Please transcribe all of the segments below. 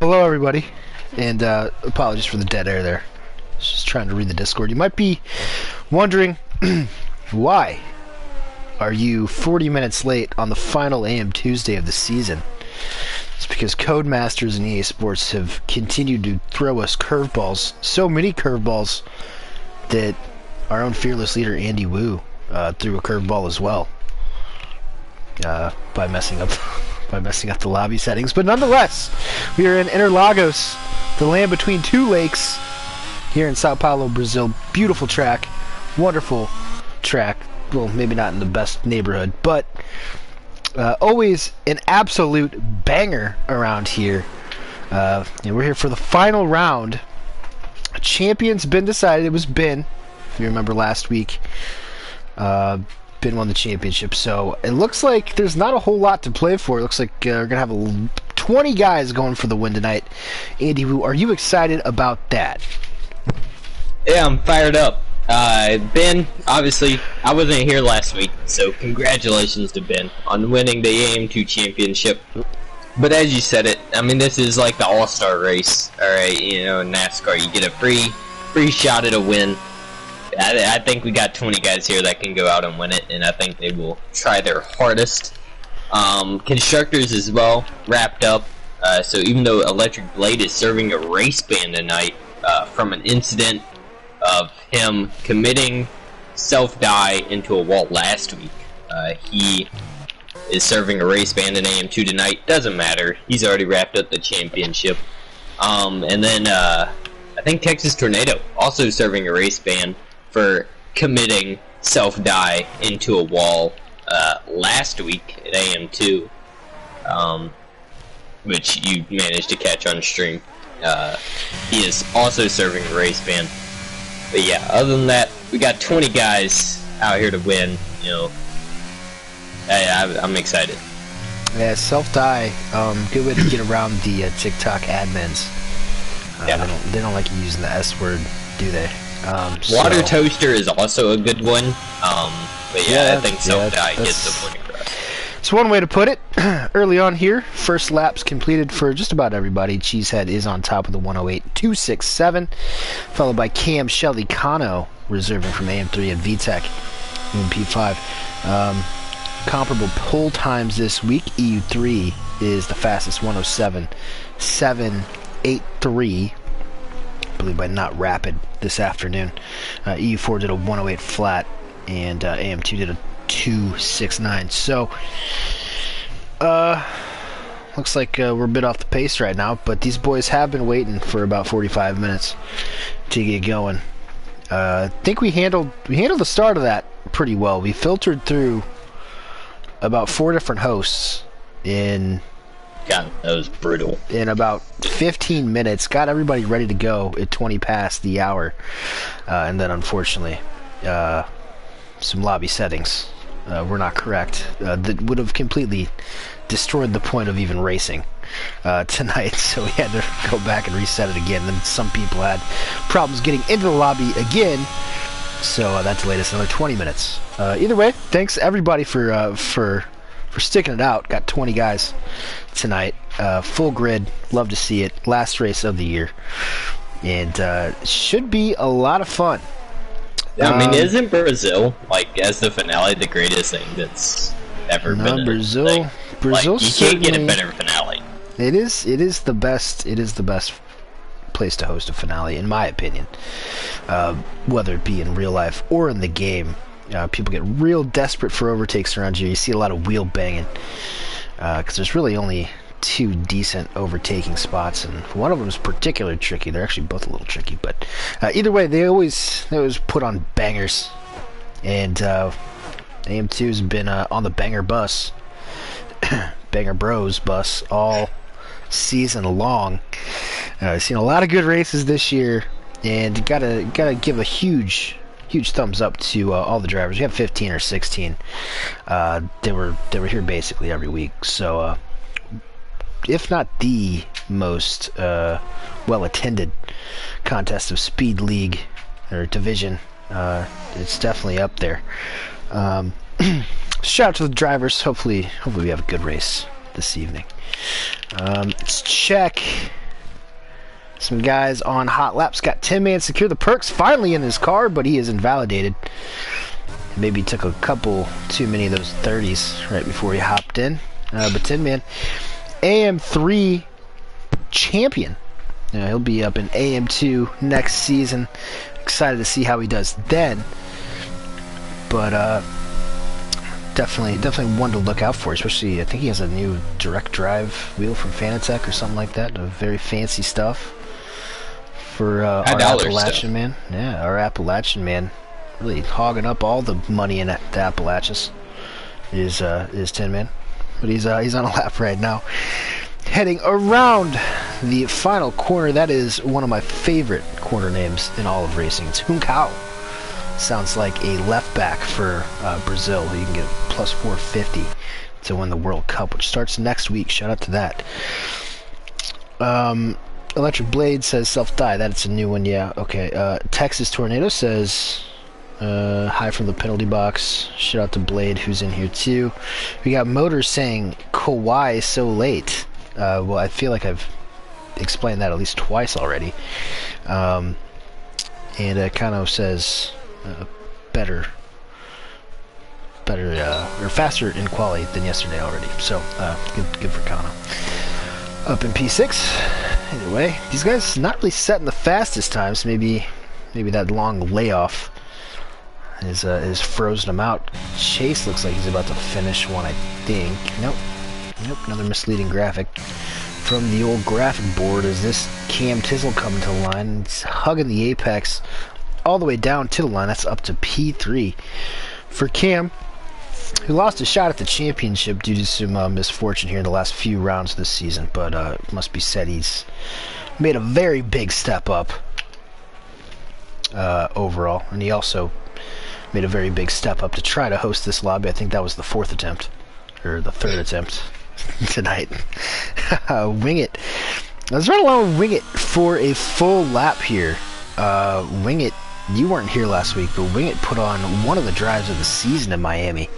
Hello, everybody, and apologies for the dead air there. Just trying to read the Discord. You might be wondering why are you 40 minutes late on the final AM Tuesday of the season? It's because Codemasters and EA Sports have continued to throw us curveballs, so many curveballs that our own fearless leader Andy Wu threw a curveball as well by messing up the lobby settings. But nonetheless, we are in Interlagos, the land between two lakes, here in Sao Paulo, Brazil. Beautiful track, wonderful track. Well, maybe not in the best neighborhood, but always an absolute banger around here. And we're here for the final round. A champion's been decided. It was Ben, if you remember last week. Ben won the championship, so it looks like there's not a whole lot to play for. It looks like we're going to have 20 guys going for the win tonight. Andy Wu, are you excited about that? Yeah, I'm fired up. Ben, obviously, I wasn't here last week, so congratulations to Ben on winning the AM2 championship. But as you said it, I mean, this is like the all-star race, alright, you know, in NASCAR, you get a free shot at a win. I think we got 20 guys here that can go out and win it, and I think they will try their hardest. Constructors as well, wrapped up. So even though Electric Blade is serving a race ban tonight from an incident of him committing self-die into a wall last week, he is serving a race ban in AM2 tonight. Doesn't matter. He's already wrapped up the championship. And then I think Texas Tornado also serving a race ban for committing self-die into a wall last week at AM2, which you managed to catch on stream. He is also serving a race ban. But yeah, other than that, we got 20 guys out here to win. You know, I'm excited. Yeah, self-die, good way to get around the TikTok admins. Yeah. They don't like you using the S word, do they? Water Toaster is also a good one. But yeah, I think self-die gets the point across. It's one way to put it. Early on here, first lap's completed for just about everybody. Cheesehead is on top of the 108.267, followed by Cam Shelly Kano, reserving from AM3 and VTech in P5. Comparable pull times this week. EU3 is the fastest, 107.783. I believe by Not Rapid this afternoon. EU4 did a 108 flat, and AM2 did a 269. So, looks like we're a bit off the pace right now, but these boys have been waiting for about 45 minutes to get going. I think we handled the start of that pretty well. We filtered through about 4 different hosts in... God, that was brutal. In about 15 minutes, got everybody ready to go at 20 past the hour, and then unfortunately, some lobby settings were not correct. That would have completely destroyed the point of even racing tonight, so we had to go back and reset it again. Then some people had problems getting into the lobby again, so that delayed us another 20 minutes. Either way, thanks everybody for sticking it out. Got 20 guys tonight, full grid. Love to see it. Last race of the year, and should be a lot of fun. I mean, isn't Brazil, like, as the finale, the greatest thing that's ever been? Brazil. Brazil, like, you can't get a better finale. It is the best. It is the best place to host a finale, in my opinion. Whether it be in real life or in the game. People get real desperate for overtakes around here. You see a lot of wheel banging because there's really only 2 decent overtaking spots, and one of them is particularly tricky. They're actually both a little tricky, but either way, they always put on bangers, and AM2's been on the banger bus, Banger Bros bus all season long. I've seen a lot of good races this year, and gotta give a huge thumbs up to all the drivers. We have 15 or 16. They were here basically every week. So, if not the most well attended contest of Speed League or Division, it's definitely up there. Shout out to the drivers. Hopefully we have a good race this evening. Let's check Some guys on hot laps. Got Tin Man secure the perks finally in his car, but he is invalidated. Maybe took a couple too many of those 30s right before he hopped in. But Tin Man, AM3 champion. He'll be up in AM2 next season. Excited to see how he does then. But definitely one to look out for. Especially, I think he has a new direct drive wheel from Fanatec or something like that. Very fancy stuff for our Appalachian man. Yeah, our Appalachian man, really hogging up all the money in the Appalachians. Is Tin Man, but he's on a lap right now, heading around the final corner. That is one of my favorite corner names in all of racing. It's Hunkau. Sounds like a left back for Brazil. You can get plus 450 to win the World Cup, which starts next week. Shout out to that. Electric Blade says self-die. That's a new one, yeah. Okay. Texas Tornado says hi from the penalty box. Shout out to Blade, who's in here too. We got Motors saying Kawhi so late. Well, I feel like I've explained that at least twice already. And Kano says better or faster in quality than yesterday already. So good for Kano. Up in P6. Anyway, these guys not really setting the fastest times. Maybe that long layoff is frozen them out. Chase looks like he's about to finish one, I think. Nope, another misleading graphic from the old graphic board. Is this Cam Tizzle coming to the line? He's hugging the apex all the way down to the line. That's up to P3 for Cam, who lost a shot at the championship due to some misfortune here in the last few rounds this season, but it must be said he's made a very big step up overall, and he also made a very big step up to try to host this lobby. I think that was the fourth attempt, or the third attempt tonight. Wing It. Let's run along with Wing It for a full lap here. Wing It, you weren't here last week, but Wing It put on one of the drives of the season in Miami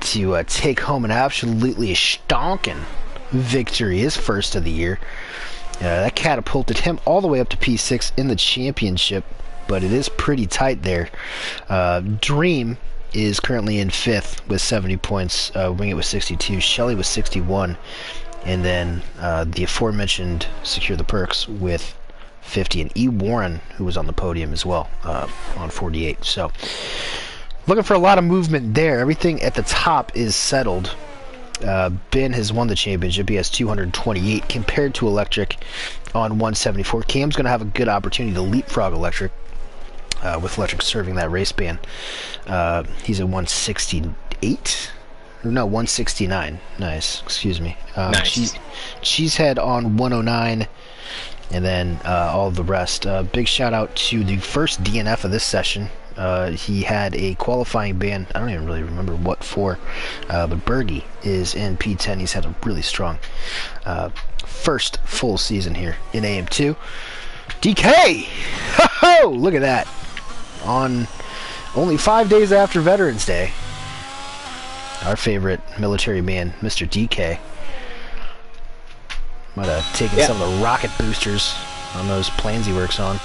to take home an absolutely stonking victory, his first of the year. That catapulted him all the way up to P6 in the championship, but it is pretty tight there. Dream is currently in 5th with 70 points, Wing It with 62, Shelly with 61, and then the aforementioned Secure the Perks with 50, and E. Warren, who was on the podium as well, on 48. So, looking for a lot of movement there. Everything at the top is settled. Ben has won the championship. He has 228 compared to Electric on 174. Cam's going to have a good opportunity to leapfrog Electric, with Electric serving that race ban. He's at 168. No, 169. Nice. Excuse me. Nice. Cheesehead on 109. And then all of the rest. Big shout out to the first DNF of this session. He had a qualifying ban. I don't even really remember what for. But Bergie is in P10. He's had a really strong first full season here in AM2. DK! Ho-ho! Look at that. On only 5 days after Veterans Day. Our favorite military man, Mr. DK. Might have taken some of the rocket boosters on those planes he works on.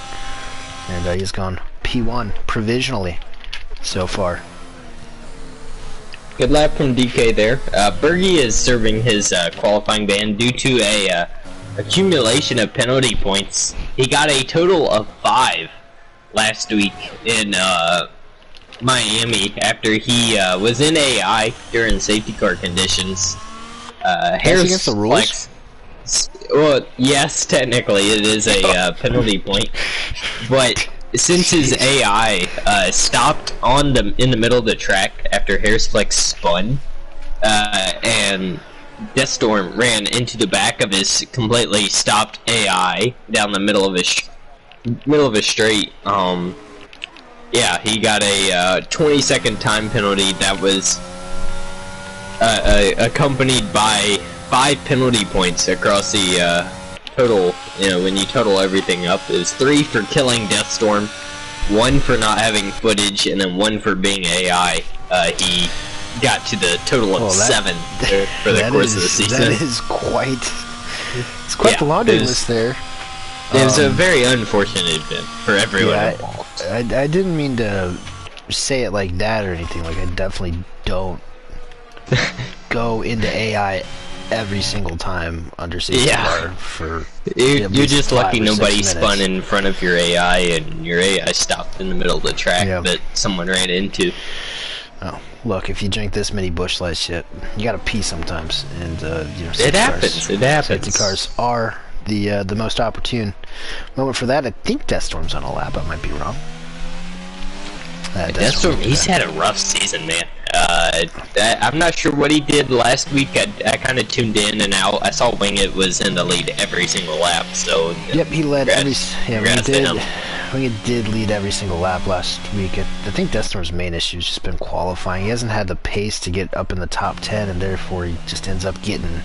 And he's gone P1 provisionally so far. Good lap from DK there. Bergie is serving his qualifying ban due to a accumulation of penalty points. He got a total of 5 last week in Miami after he was in AI during safety car conditions. That's against the rules? Well, yes, technically it is a penalty point, but since his AI stopped in the middle of the track after Hairsplex spun, and Deathstorm ran into the back of his completely stopped AI down the middle of his straight. Yeah, he got a 20-second time penalty that was accompanied by 5 penalty points across the total. You know, when you total everything up, it was 3 for killing Deathstorm, 1 for not having footage, and then 1 for being AI. He got to the total of 7 for the course of the season. That is quite. It's quite the laundry list there. It was a very unfortunate event for everyone involved. I didn't mean to say it like that or anything. Like, I definitely don't go into AI every single time under safety car for. You're just lucky nobody spun in front of your AI and your AI stopped in the middle of the track that someone ran into. Oh, look! If you drink this many Busch Light shit, you gotta pee sometimes, and you know. It happens. It happens. Safety cars are the most opportune moment for that. I think Death Storm's on a lap. I might be wrong. Death Storm, he's had a rough season, man. I'm not sure what he did last week. I kind of tuned in and out. I saw Winged was in the lead every single lap. So yep, he led Winged did lead every single lap last week. I think Death Storm's main issue has just been qualifying. He hasn't had the pace to get up in the top 10, and therefore he just ends up getting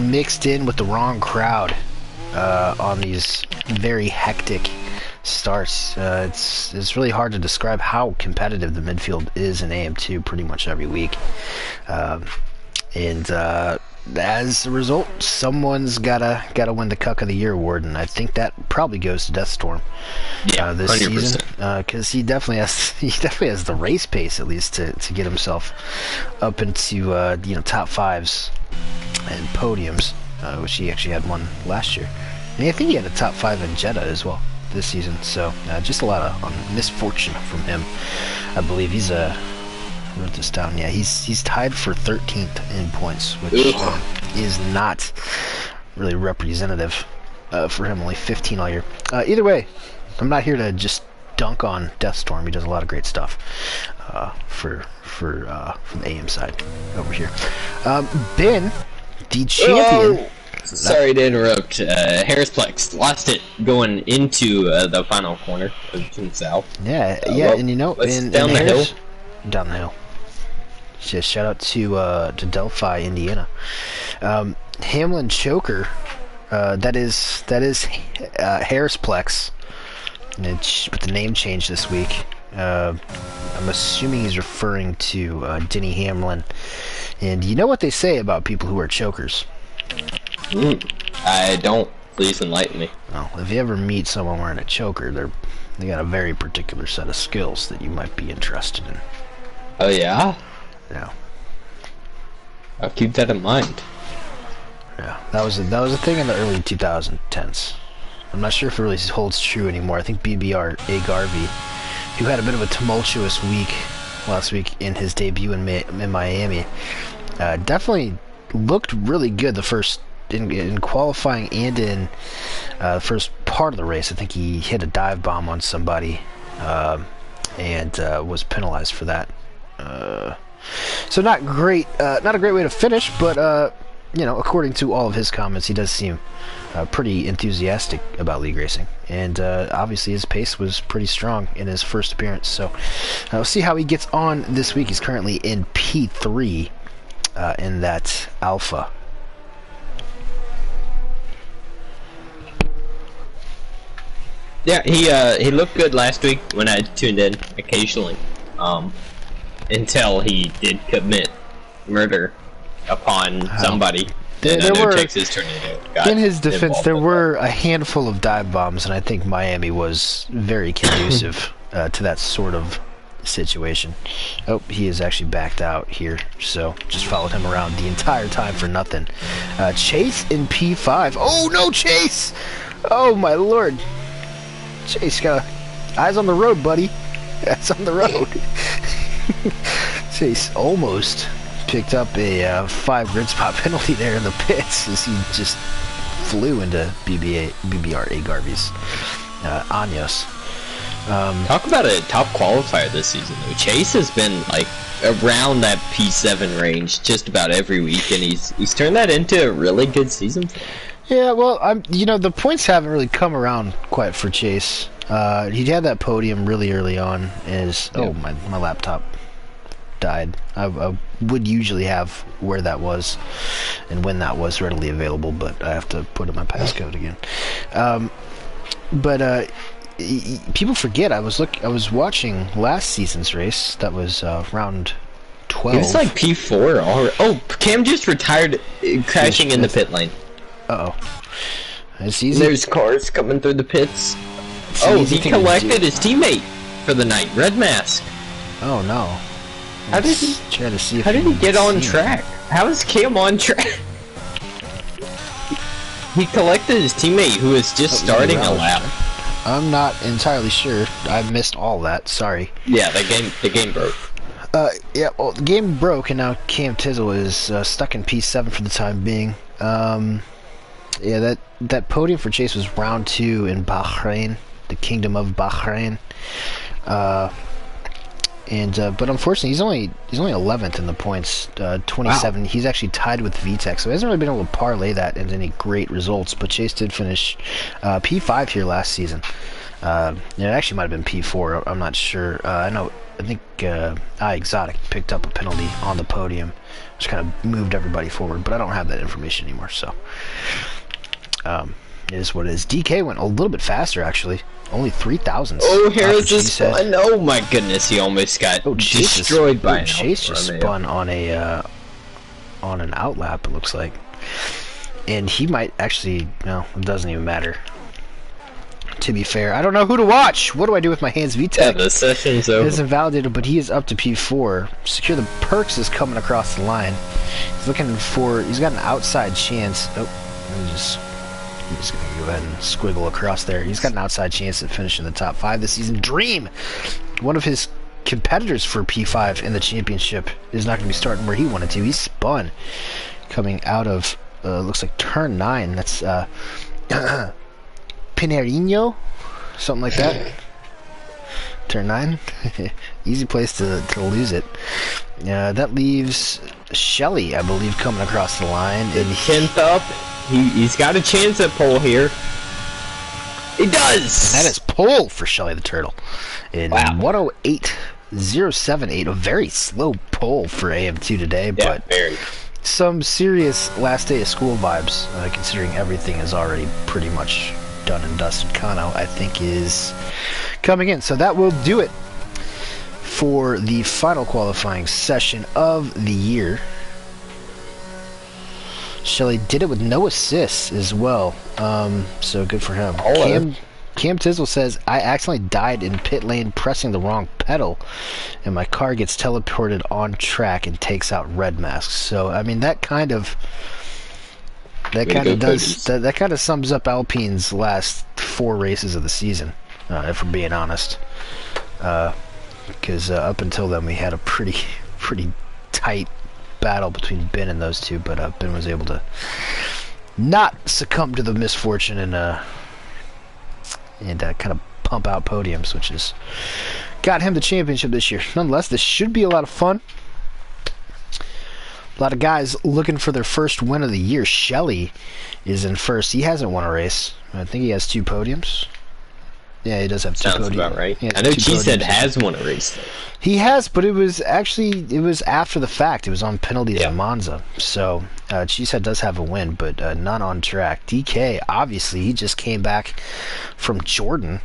mixed in with the wrong crowd on these very hectic starts. It's really hard to describe how competitive the midfield is in AM2 pretty much every week, and as a result, someone's gotta win the Cuck of the Year award, and I think that probably goes to Death Storm this 100%. Season, because he definitely has the race pace at least to get himself up into top fives and podiums, which he actually had one last year, and I think he had a top 5 in Jeddah as well this season. So just a lot of misfortune from him. I believe he's I wrote this down. Yeah, he's tied for 13th in points, which is not really representative for him. Only 15 all year. Either way, I'm not here to just dunk on Death Storm. He does a lot of great stuff from the AM side over here. Ben, the champion. Sorry to interrupt. Harrisplex lost it going into the final corner of June South. Yeah, and down the hill. Down the hill. Just shout out to Delphi, Indiana. Hamlin choker. That is Harrisplex. With the name change this week. I'm assuming he's referring to Denny Hamlin. And you know what they say about people who are chokers? I don't. Please enlighten me. Well, if you ever meet someone wearing a choker, they got a very particular set of skills that you might be interested in. Oh yeah? Yeah. I'll keep that in mind. Yeah, that was a thing in the early 2010s. I'm not sure if it really holds true anymore. I think BBR A. Garvey, who had a bit of a tumultuous week last week in his debut in Miami, definitely looked really good the first in qualifying and in the first part of the race. I think he hit a dive bomb on somebody and was penalized for that. So not great, not a great way to finish, but according to all of his comments, he does seem pretty enthusiastic about league racing, and obviously his pace was pretty strong in his first appearance. So we'll see how he gets on this week. He's currently in P3 in that alpha. Yeah, he looked good last week when I tuned in occasionally, until he did commit murder upon somebody. There were, in his defense, there were a handful of dive bombs, and I think Miami was very conducive to that sort of situation. Oh, he is actually backed out here, so just followed him around the entire time for nothing. Chase in P5. Oh no, Chase! Oh my lord. Chase got eyes on the road, buddy. Eyes on the road. Chase almost picked up a 5 grid spot penalty there in the pits as he just flew into BBR A. Garvey's Anyos. Talk about a top qualifier this season, though. Chase has been like around that P7 range just about every week, and he's turned that into a really good season. Yeah, well, the points haven't really come around quite for Chase. He had that podium really early on. Oh, my laptop died. I would usually have where that was and when that was readily available, but I have to put in my passcode again. But people forget I was watching last season's race. That was round 12. It was like P4 already. Oh, Cam just retired, crashing in the pit lane. Uh-oh. It's easy. There's cars coming through the pits. It's an Oh, easy he thing to collected do. his teammate for the night. Red mask. Oh no. How did he? Try to see if How did he can get on see him. track? How is Cam on track? He collected his teammate who was just starting a lap. I'm not entirely sure. I missed all that. Sorry. Yeah, the game broke. Yeah, well, the game broke, and now Cam Tizzle is stuck in P7 for the time being. Yeah, that podium for Chase was round 2 in Bahrain, the Kingdom of Bahrain. But unfortunately, he's only 11th in the points, 27. Wow. He's actually tied with VTEC, so he hasn't really been able to parlay that into any great results. But Chase did finish P5 here last season. It actually might have been P4. I'm not sure. I think Exotic picked up a penalty on the podium, which kind of moved everybody forward. But I don't have that information anymore, so it is what it is. DK went a little bit faster, actually. Only 3,000. Oh, here's the spun. Oh my goodness, he almost got destroyed by Chase just spun on an outlap, it looks like. And he might actually, no, it doesn't even matter. To be fair, I don't know who to watch. What do I do with my hands? VTEC. Yeah, the session's over. It is invalidated, but he is up to P4. Secure the Perks is coming across the line. He's looking for, he's got an outside chance. Oh, let me just... I'm just going to go ahead and squiggle across there. He's got an outside chance at finishing the top 5 this season. Dream! One of his competitors for P5 in the championship is not going to be starting where he wanted to. He spun coming out of, looks like turn 9. That's Pinheirinho? Something like that. Turn 9. Easy place to lose it. That leaves Shelly, I believe, coming across the line. And 10th up. He's got a chance at pole here. He does! And that is pole for Shelly the Turtle. In wow. 108.078. A very slow pole for AM2 today, yeah, but very. Some serious last day of school vibes, considering everything is already pretty much done and dusted. Kano, I think, is coming in. So that will do it for the final qualifying session of the year. Shelly did it with no assists as well, so good for him. Cam Tizzle says, I accidentally died in pit lane pressing the wrong pedal, and my car gets teleported on track and takes out red masks. So, I mean, that kind of sums up Alpine's last 4 races of the season, if we're being honest. Because up until then, we had a pretty tight battle between Ben and those two, but Ben was able to not succumb to the misfortune and kind of pump out podiums, which has got him the championship this year. Nonetheless, this should be a lot of fun. A lot of guys looking for their first win of the year. Shelly is in first. He hasn't won a race. I think he has 2 podiums. Yeah, he does have 2 podiums. Sounds about right. I know Cheesehead has won a race, though. He has, but it was after the fact. It was on penalties in Monza. So Cheesehead does have a win, but not on track. DK, obviously, he just came back from Jordan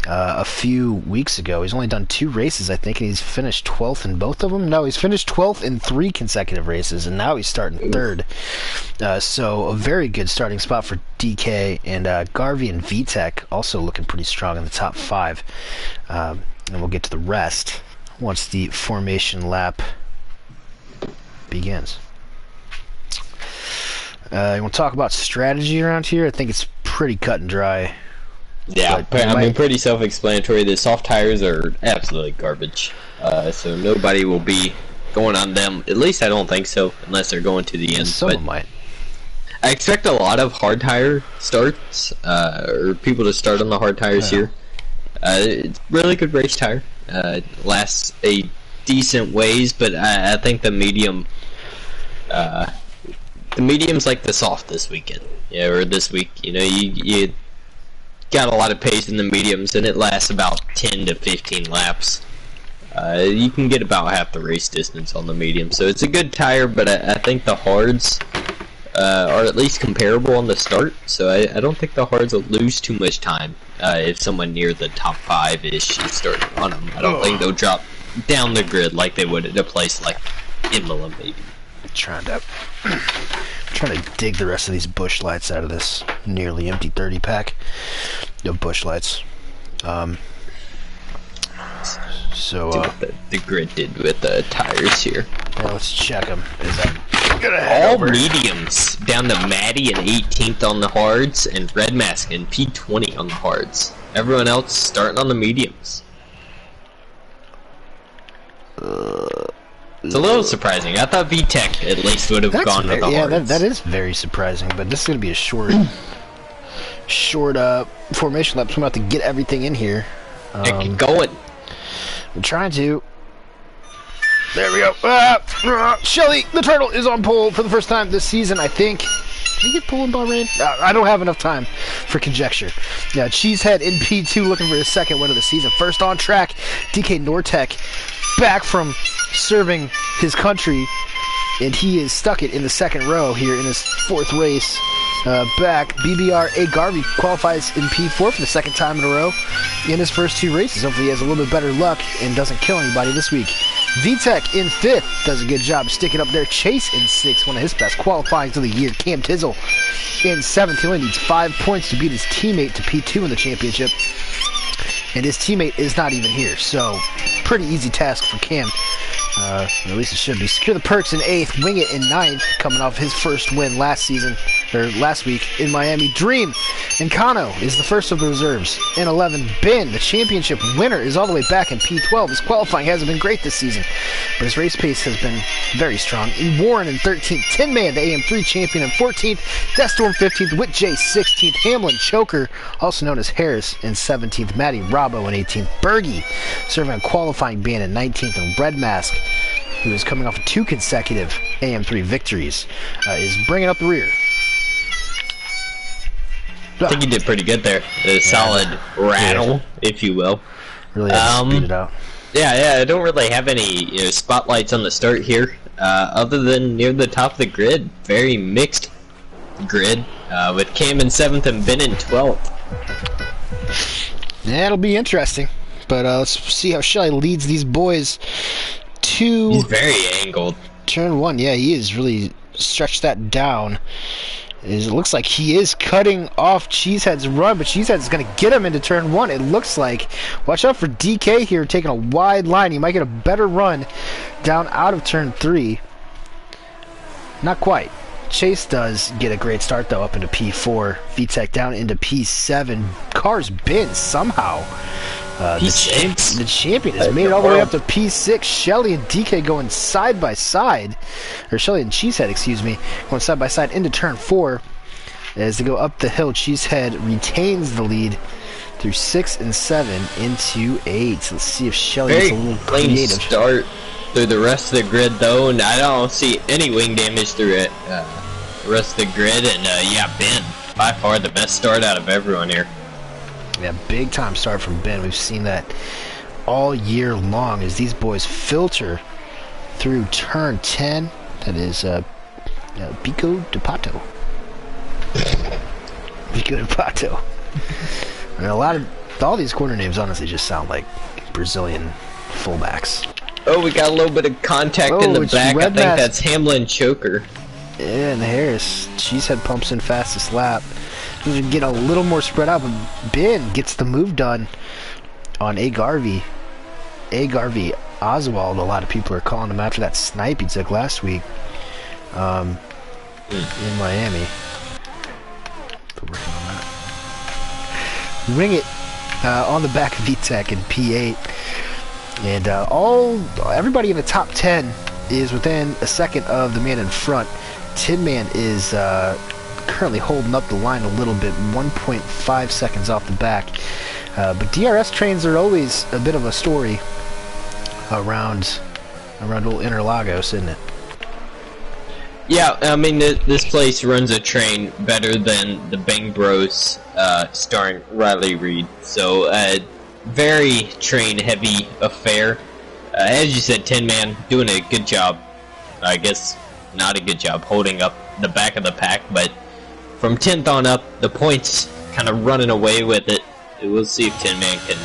a few weeks ago. He's only done 2 races, I think, and he's finished 12th in both of them. No, he's finished 12th in 3 consecutive races, and now he's starting 3rd. So a very good starting spot for DK, and Garvey and VTEC also looking pretty strong in the top 5. And we'll get to the rest once the formation lap begins. You want to talk about strategy around here? I think it's pretty cut and dry. Yeah, I mean, pretty self-explanatory. The soft tires are absolutely garbage, so nobody will be going on them. At least I don't think so, unless they're going to the end. Someone might. I expect a lot of hard tire starts, or people to start on the hard tires here. It's really good race tire. Lasts a decent ways, but I think the medium's like the soft this weekend. Yeah, or this week. You know, you got a lot of pace in the mediums, and it lasts about 10 to 15 laps. You can get about half the race distance on the medium, so it's a good tire, but I think the hards are at least comparable on the start, so I don't think the hards will lose too much time if someone near the top 5-ish is starting on them. I don't think they'll drop down the grid like they would at a place like Imola, maybe. Trying to dig the rest of these bush lights out of this nearly empty 30 pack of bush lights. See what the grid did with the tires here. Yeah, let's check them. All mediums down to Maddie in 18th on the hards and Red Mask in P20 on the hards. Everyone else starting on the mediums. It's a little surprising. I thought VTech at least would have gone to the hards. Yeah, that is very surprising. But this is going to be a short formation lap. So I'm about to get everything in here. Get going. I'm trying to. There we go. Shelly, the turtle, is on pole for the first time this season, I think. Did he get pole in Bahrain? I don't have enough time for conjecture. Yeah, Cheesehead in P2 looking for his second win of the season. First on track, DK Nortec back from serving his country, and he is stuck it in the second row here in his fourth race. Back, BBR A. Garvey qualifies in P4 for the second time in a row in his first two races. Hopefully he has a little bit better luck and doesn't kill anybody this week. VTech in 5th does a good job sticking up there. Chase in 6th, one of his best qualifying of the year. Cam Tizzle in 7th. He only needs 5 points to beat his teammate to P2 in the championship. And his teammate is not even here, so pretty easy task for Cam. At least it should be. Secure the Perks in 8th, Wing It in 9th, coming off his first win last week in Miami. Dream and Kano is the first of the reserves. In 11, Ben, the championship winner, is all the way back in P12. His qualifying hasn't been great this season, but his race pace has been very strong. Warren in 13th, Tin Man, the AM3 champion, in 14th, Deathstorm 15th, Whit J 16th, Hamlin Choker, also known as Harris, in 17th, Matty Robbo in 18th, Bergie serving a qualifying ban in 19th, and Red Mask, who is coming off of 2 consecutive AM3 victories, is bringing up the rear. I think he did pretty good there. A solid rattle, if you will. Really had to speed it out. Yeah, I don't really have any spotlights on the start here, other than near the top of the grid. Very mixed grid, with Cam in 7th and Ben in 12th. Yeah, it'll be interesting. But let's see how Shelly leads these boys to... He's very angled. Turn 1, yeah, he is really stretched that down. It looks like he is cutting off Cheesehead's run, but Cheesehead's going to get him into turn 1, it looks like. Watch out for DK here, taking a wide line. He might get a better run down out of turn 3. Not quite. Chase does get a great start, though, up into P4. VTech down into P7. Car's been somehow. The champion has made it all the way up to P6. Shelly and DK going side by side, or Shelly and Cheesehead, excuse me, going side by side into turn 4. As they go up the hill, Cheesehead retains the lead through 6 and 7 into 8. Let's see if Shelly gets a little creative. Start through the rest of the grid, though, and I don't see any wing damage through it. The rest of the grid, and yeah, Ben, by far the best start out of everyone here. Yeah, big time start from Ben. We've seen that all year long as these boys filter through turn 10. That is Pico de Pato. Pico de Pato. And all these corner names honestly just sound like Brazilian fullbacks. Oh, we got a little bit of contact in the back. I think that's Hamlin Choker. Yeah, and Harris. Cheesehead pumps in fastest lap. Get a little more spread out, but Ben gets the move done on A. Garvey. A. Garvey Oswald. A lot of people are calling him after that snipe he took last week in Miami. Still working on that. Ring it on the back of VTech in P8. And everybody in the top 10 is within a second of the man in front. Tin Man is currently holding up the line a little bit, 1.5 seconds off the back. But DRS trains are always a bit of a story around old Interlagos, isn't it? Yeah, I mean, this place runs a train better than the Bang Bros starring Riley Reid. So, very train-heavy affair. As you said, Tin Man doing a good job. I guess not a good job holding up the back of the pack, but from 10th on up, the points kind of running away with it. We'll see if Tin Man can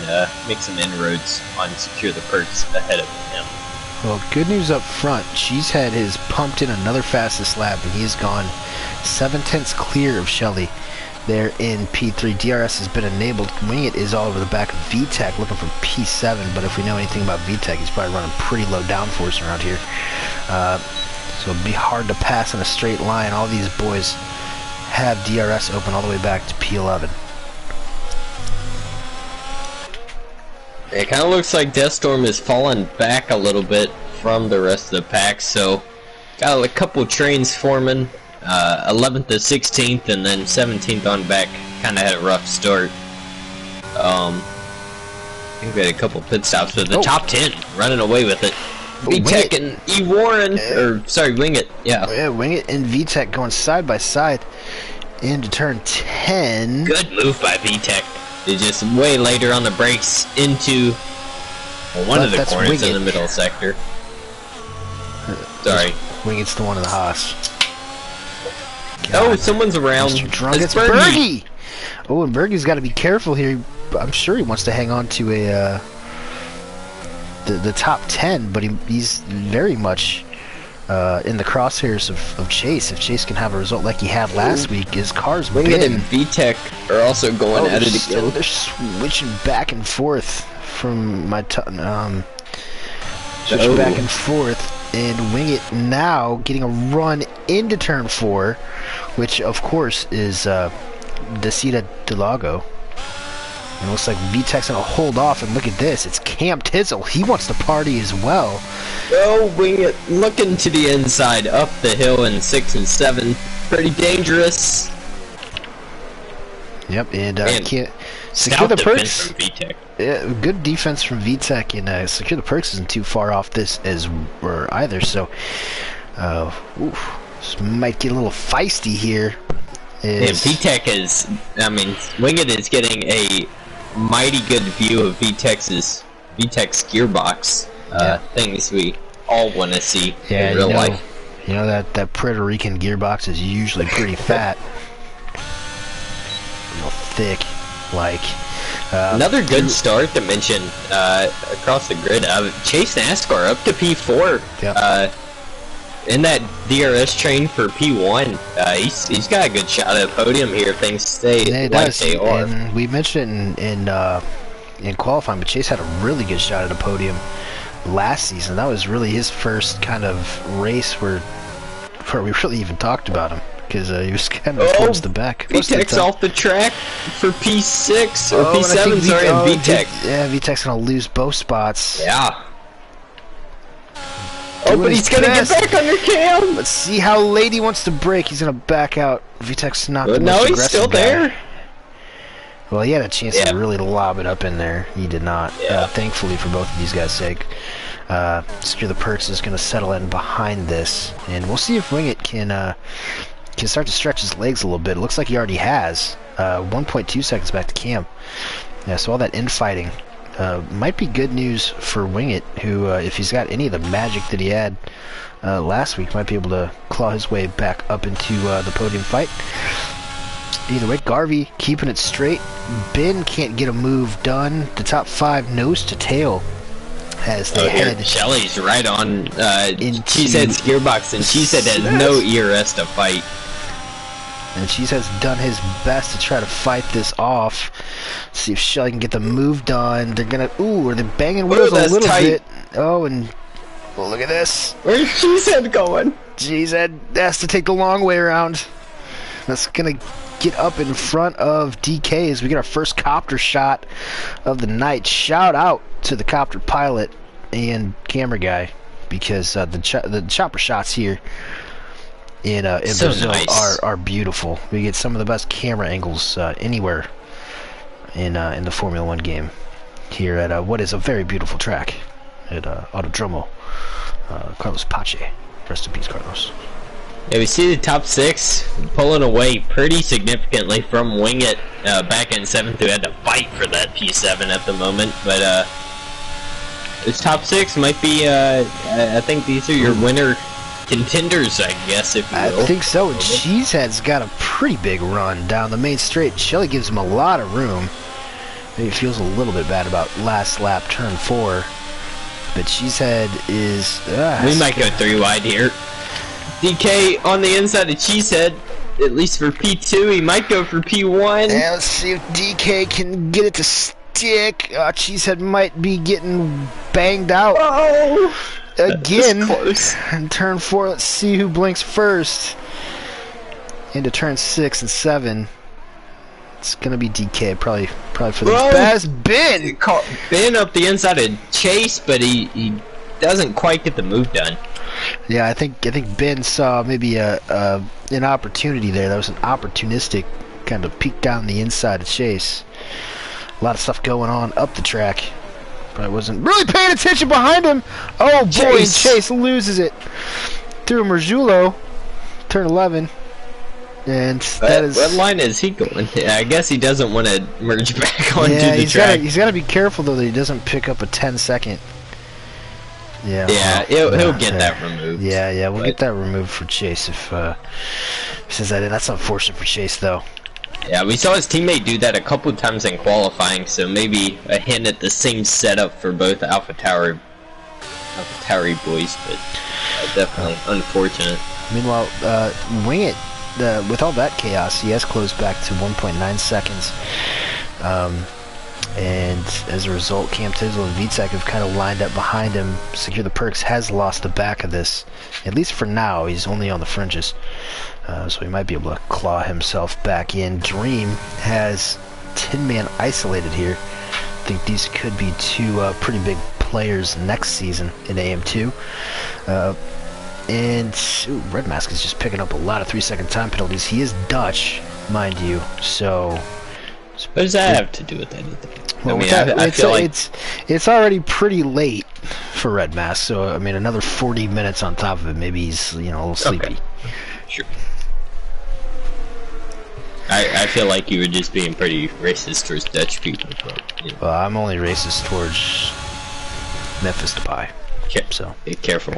make some inroads on Secure the Perks ahead of him. Well, good news up front. Cheesehead has pumped in another fastest lap, and he's gone 7/10 clear of Shelly there in P3. DRS has been enabled. Wingit is all over the back of VTEC looking for P7, but if we know anything about VTEC, he's probably running pretty low downforce around here. So it'll be hard to pass in a straight line. All these boys have DRS open all the way back to P11. It kind of looks like Deathstorm is falling back a little bit from the rest of the pack, so got a couple trains forming, 11th to 16th, and then 17th on back. Kind of had a rough start. I think we had a couple pit stops, but the top 10 running away with it. VTEC and E. Warren, or sorry, Wingit, yeah. Yeah, Wingit and VTEC going side by side into turn 10. Good move by VTEC. They just way later on the brakes into one of the corners in the middle sector. Sorry. Wingit's the one in the Haas. Oh, someone's around. Mr. Drunk, it's Bergie! Oh, and Bergie's got to be careful here. I'm sure he wants to hang on to a the top 10, but he's very much in the crosshairs of Chase. If Chase can have a result like he had last week, his car's Wingit and VTEC are also going at it again. They're switching back and forth from my switching back and forth, and Wingit now getting a run into turn 4, which of course is Desita Delago. And it looks like VTEC's gonna hold off, and look at this, it's Cam Tizzle. He wants to party as well. Oh, Wingit looking to the inside, up the hill in 6 and 7. Pretty dangerous. Yep, and can't secure the perks. From VTEC. Yeah, good defense from VTEC, and secure the perks isn't too far off this as or either. So, this might get a little feisty here. And VTEC is, I mean, Wingit is getting a mighty good view of VTEC's gearbox. Things we all want to see in real life. You know that Puerto Rican gearbox is usually pretty fat, real thick, like. Another good start to mention across the grid. Chase NASCAR up to P4. Yep. In that DRS train for P1, he's got a good shot at podium here if things stay like they are. And we mentioned it in qualifying, but Chase had a really good shot at a podium last season. That was really his first kind of race where we really even talked about him, because he was kind of towards the back. VTEC's off the track for P6 or P7. Sorry, VTEC. Yeah, VTEC's gonna lose both spots. Yeah. Oh, but he's gonna get back under Cam. Let's see how late he wants to brake. He's gonna back out. VTEC's not the most no, he's aggressive still guy. there. Well, he had a chance to really lob it up in there. He did not. Thankfully for both of these guys' sake. Secure the perks is gonna settle in behind this, and we'll see if Wingit can start to stretch his legs a little bit. It looks like he already has. 1.2 seconds back to Cam. Yeah, so all that infighting might be good news for Wingit, who, if he's got any of the magic that he had last week, might be able to claw his way back up into the podium fight. Either way, Garvey keeping it straight. Ben can't get a move done. The top 5 nose to tail as they head. Shelly's right on Cheesehead's gearbox, and Cheesehead has no ERS to fight. And Cheesehead's done his best to try to fight this off. See if Shelly can get the move done. They're gonna, are they banging wheels a little bit? Oh, and look at this. Where's Cheesehead going? Cheesehead has to take the long way around. That's gonna get up in front of DK as we get our first copter shot of the night. Shout out to the copter pilot and camera guy, because the chopper shots here in so Brazil nice. are beautiful. We get some of the best camera angles anywhere in the Formula 1 game here at what is a very beautiful track at Autodromo Carlos Pache. Rest in peace, Carlos. Yeah, we see the top 6 pulling away pretty significantly from Wingit back in 7th, who had to fight for that P7 at the moment. But this top 6 might be, I think these are your winner contenders, I guess, if you will. I think so. And Cheesehead's got a pretty big run down the main straight. Shelly gives him a lot of room. Maybe feels a little bit bad about last lap, turn 4. but Cheesehead is... we might go 3 wide here. DK on the inside of Cheesehead, at least for P2. He might go for P1. And let's see if DK can get it to stick. Cheesehead might be getting banged out. Oh! Again. Close. And turn 4, let's see who blinks first. Into turn 6 and 7. It's gonna be DK, probably for the best. Ben! Ben up the inside of Chase, but he doesn't quite get the move done. Yeah, I think Ben saw maybe an opportunity there. That was an opportunistic kind of peek down the inside of Chase. A lot of stuff going on up the track. Probably wasn't really paying attention behind him. Oh boy, and Chase loses it through Merzulo, turn 11. And that is... What line is he going? I guess he doesn't want to merge back onto the track. He's got to be careful though that he doesn't pick up a 10-second. Yeah. Yeah, he'll get that removed. Yeah, we'll get that removed for Chase if since I did. That's unfortunate for Chase though. Yeah, we saw his teammate do that a couple times in qualifying, so maybe a hint at the same setup for both Alpha Tauri boys, but definitely unfortunate. Meanwhile, Wing It, with all that chaos, he has closed back to 1.9 seconds. And as a result, Cam Tizzle and Vitek have kind of lined up behind him. Secure the Perks has lost the back of this, at least for now. He's only on the fringes, so he might be able to claw himself back in. Dream has 10-man isolated here. I think these could be 2 pretty big players next season in AM2. And Red Mask is just picking up a lot of 3-second time penalties. He is Dutch, mind you, so... What does that have to do with anything? Well, I feel like it's already pretty late for Red Mask, so I mean another 40 minutes on top of it. Maybe he's a little sleepy. Okay. Sure. I feel like you were just being pretty racist towards Dutch people. But, Well, I'm only racist towards Memphis Depay. So be careful.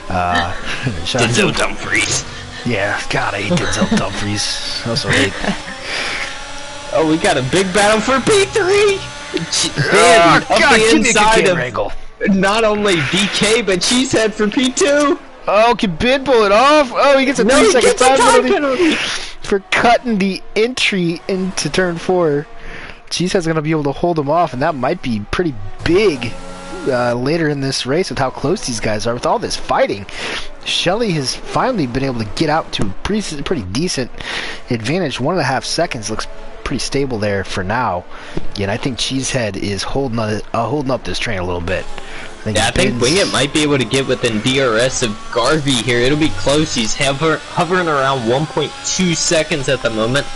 Denzel Dumfries. Yeah, God, I hate Denzel Dumfries. I also hate. Oh, we got a big battle for P3. God, the inside of wrangle. Not only DK but Cheesehead for P2. Oh, can Ben pull it off? Oh, he gets a 3-second time penalty for cutting the entry into turn 4. Cheesehead's gonna be able to hold him off, and that might be pretty big later in this race with how close these guys are. With all this fighting, Shelly has finally been able to get out to a pretty decent advantage. 1.5 seconds looks pretty stable there for now. And I think Cheesehead is holding up this train a little bit. I think Wing It might be able to get within DRS of Garvey here. It'll be close. He's hovering around 1.2 seconds at the moment.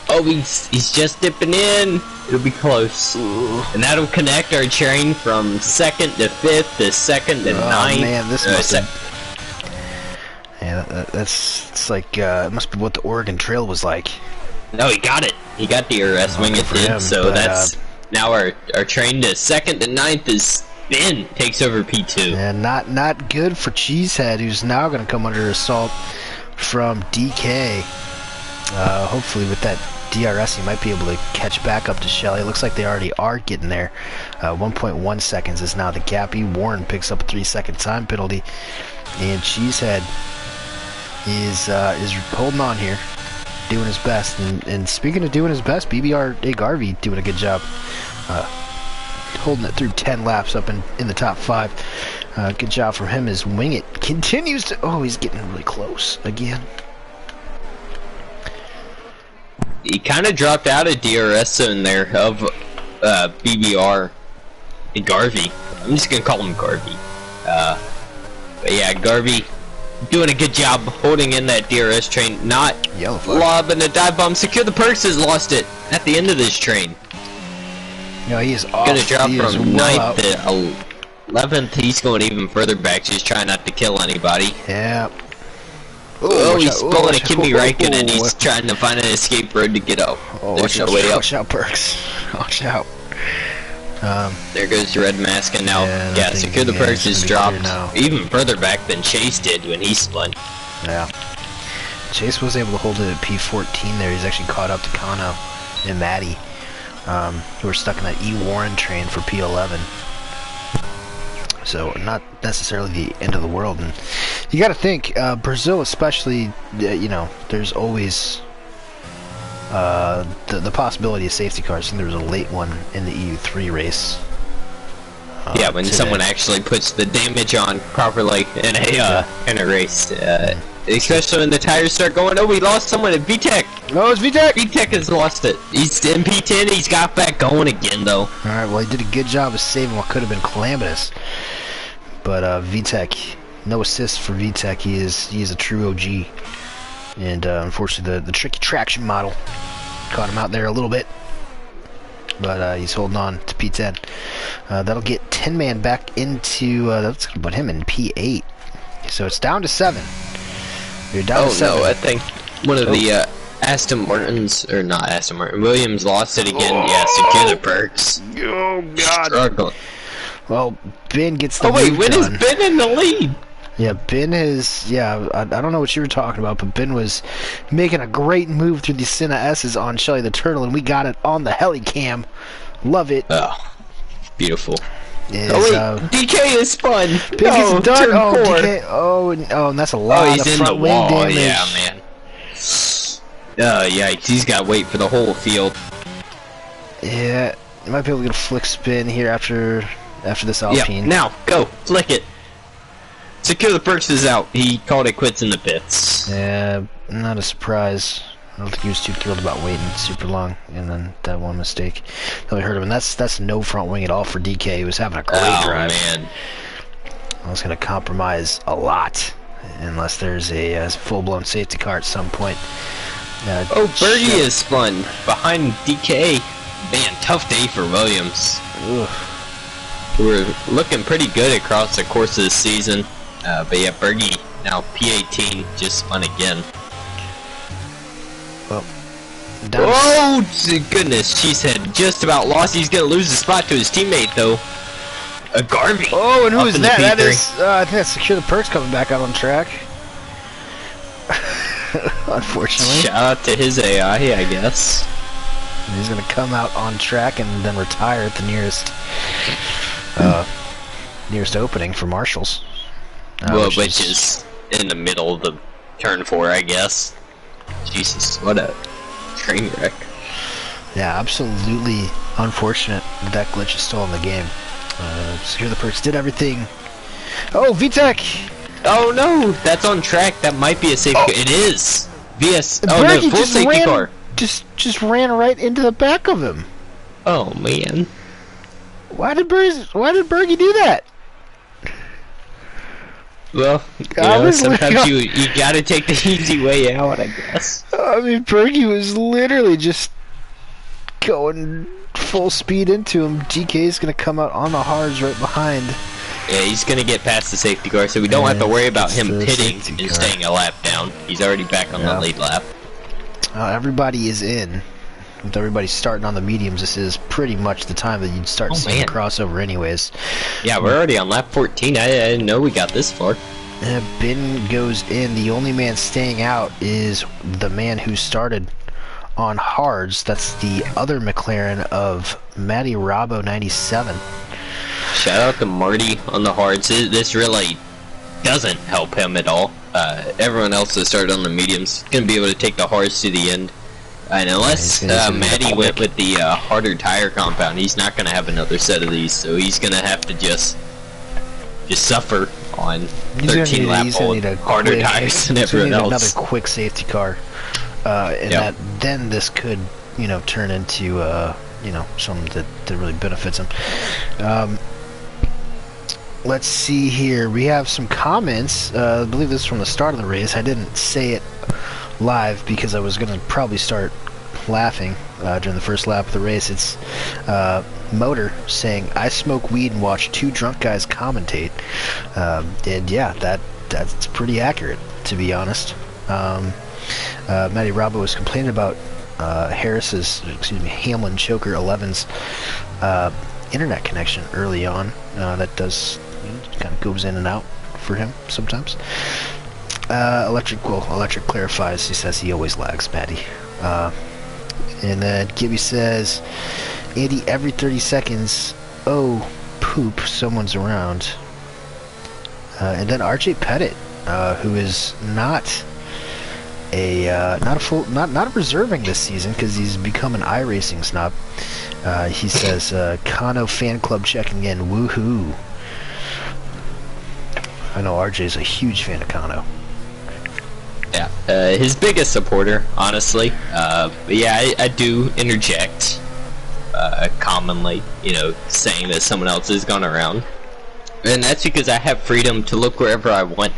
Oh, he's just dipping in. It'll be close. Ooh. And that'll connect our train from 2nd to 5th to 2nd to 9th. Oh man, this must it's like it must be what the Oregon Trail was like. No, he got it. He got DRS. Wing It did. So that's now our train to 2nd to 9th is Ben takes over P2. And not good for Cheesehead, who's now going to come under assault from DK. Hopefully with that DRS he might be able to catch back up to Shelly. It looks like they already are getting there. 1.1 seconds is now the gap. Warren picks up a 3-second time penalty, and Cheesehead is holding on here, doing his best. And speaking of doing his best, BBR Garvey doing a good job, holding it through 10 laps up in the top 5. Good job from him as Wing It continues to... Oh, he's getting really close again. He kind of dropped out of DRS zone there of BBR and Garvey. I'm just going to call him Garvey. But yeah, Garvey doing a good job holding in that DRS train, not lobbing a dive bomb. Secure the Perks has lost it at the end of this train. No, he is off. Going to drop from 9th to 11th. He's going even further back, just trying not to kill anybody. Yeah. Oh, he's pulling a Kimi Räikkönen. He's trying to find an escape road to get up. Oh, watch out, Perks. Watch out. There goes the Red Mask, and now, Secure the Perks is dropped even further back than Chase did when he spun. Yeah. Chase was able to hold it at P14 there. He's actually caught up to Kano and Maddie. who are stuck in that E. Warren train for P11. So not necessarily the end of the world. And you got to think, Brazil especially, you know, there's always the possibility of safety cars. I think there was a late one in the EU3 race. Yeah, when someone actually puts the damage on properly in a race, especially when the tires start going. Oh, we lost someone at VTEC. Oh, it's VTEC. VTEC has lost it. He's in P10. He's got back going again, though. All right. Well, he did a good job of saving what could have been calamitous. But VTEC, no assist for VTEC. He is a true OG. And unfortunately, the tricky traction model caught him out there a little bit. But he's holding on to P10. That'll get 10-man back into... that's going to put him in P8. So it's down to 7. You're down to 7. No, I think one of the Aston Martins... Or not Aston Martin. Williams lost it again. Oh. Yeah, secure the perks. Oh, God. Struggling. Well, Ben gets the Oh, wait, move when done. is Ben in the lead? Yeah, Ben is... Yeah, I don't know what you were talking about, but Ben was making a great move through the Senna S's on Shelly the Turtle, and we got it on the Helicam. Love it. Oh, beautiful. Is, oh, wait, DK is spun. Ben gets done. Turn Oh, 4. DK. Oh, and that's a lot he's of in the front wing wall. damage. Yeah, man. Yikes, he's got to wait for the whole field. Yeah, you might be able to get a flick spin here after this Alpine. Yeah, now, go, flick it. Secure the perks is out. He called it quits in the pits. Yeah, not a surprise. I don't think he was too thrilled about waiting super long, and then that one mistake that we heard of. And that's no front wing at all for DK. He was having a great drive. Man. I was going to compromise a lot, unless there's a full-blown safety car at some point. Bergie is spun behind DK. Man, tough day for Williams. Ugh. We're looking pretty good across the course of the season. But yeah, Bergie now P18 just spun again. Well, oh goodness, Cheesehead just about lost. He's gonna lose the spot to his teammate though. A Garvey. Oh, and who is that? That P3. is, I think that's Secure the Perks coming back out on track. Unfortunately. Shout out to his AI, I guess. He's gonna come out on track and then retire at the nearest opening for Marshall's. Which is in the middle of the turn 4, I guess. Jesus, what a train wreck. Yeah, absolutely unfortunate that glitch is still in the game. Secure the Perks did everything. Oh, VTEC! Oh no, that's on track. That might be a safety car. It is. VS. Oh Bergie no, full safety car. Just ran right into the back of him. Oh man. Why did Bergie do that? Well, sometimes you gotta take the easy way out, I guess. I mean, Bergie was literally just going full speed into him. DK's gonna come out on the hards right behind. Yeah, he's gonna get past the safety car, so we don't have to worry about him pitting and staying a lap down. He's already back on the lead lap. Everybody is in. With everybody starting on the mediums, this is pretty much the time that you'd start seeing a crossover anyways. Yeah, we're already on lap 14. I didn't know we got this far. Ben goes in. The only man staying out is the man who started on hards. That's the other McLaren of Matty Robbo 97. Shout out to Marty on the hards. This really doesn't help him at all. Everyone else that started on the mediums is going to be able to take the hards to the end. And unless Matty went with the harder tire compound, he's not going to have another set of these. So he's going to have to just suffer on 13 lap harder tires than everyone else. Another quick safety car, and then this could, turn into something that really benefits him. Let's see here. We have some comments. I believe this is from the start of the race. I didn't say it live because I was going to probably start laughing during the first lap of the race. It's Motor saying, "I smoke weed and watch two drunk guys commentate." And yeah, that's pretty accurate, to be honest. Matty Robbo was complaining about Hamlin Choker 11's internet connection early on. That does kind of goes in and out for him sometimes. Electric clarifies. He says he always lags, Matty. And then Gibby says, Andy, every 30 seconds, oh, poop, someone's around. And then RJ Pettit, who is not a reserving this season because he's become an iRacing snob. He says, Kano fan club checking in, woohoo. I know RJ's a huge fan of Kano. Yeah, his biggest supporter, honestly. But yeah, I do interject commonly, you know, saying that someone else has gone around. And that's because I have freedom to look wherever I want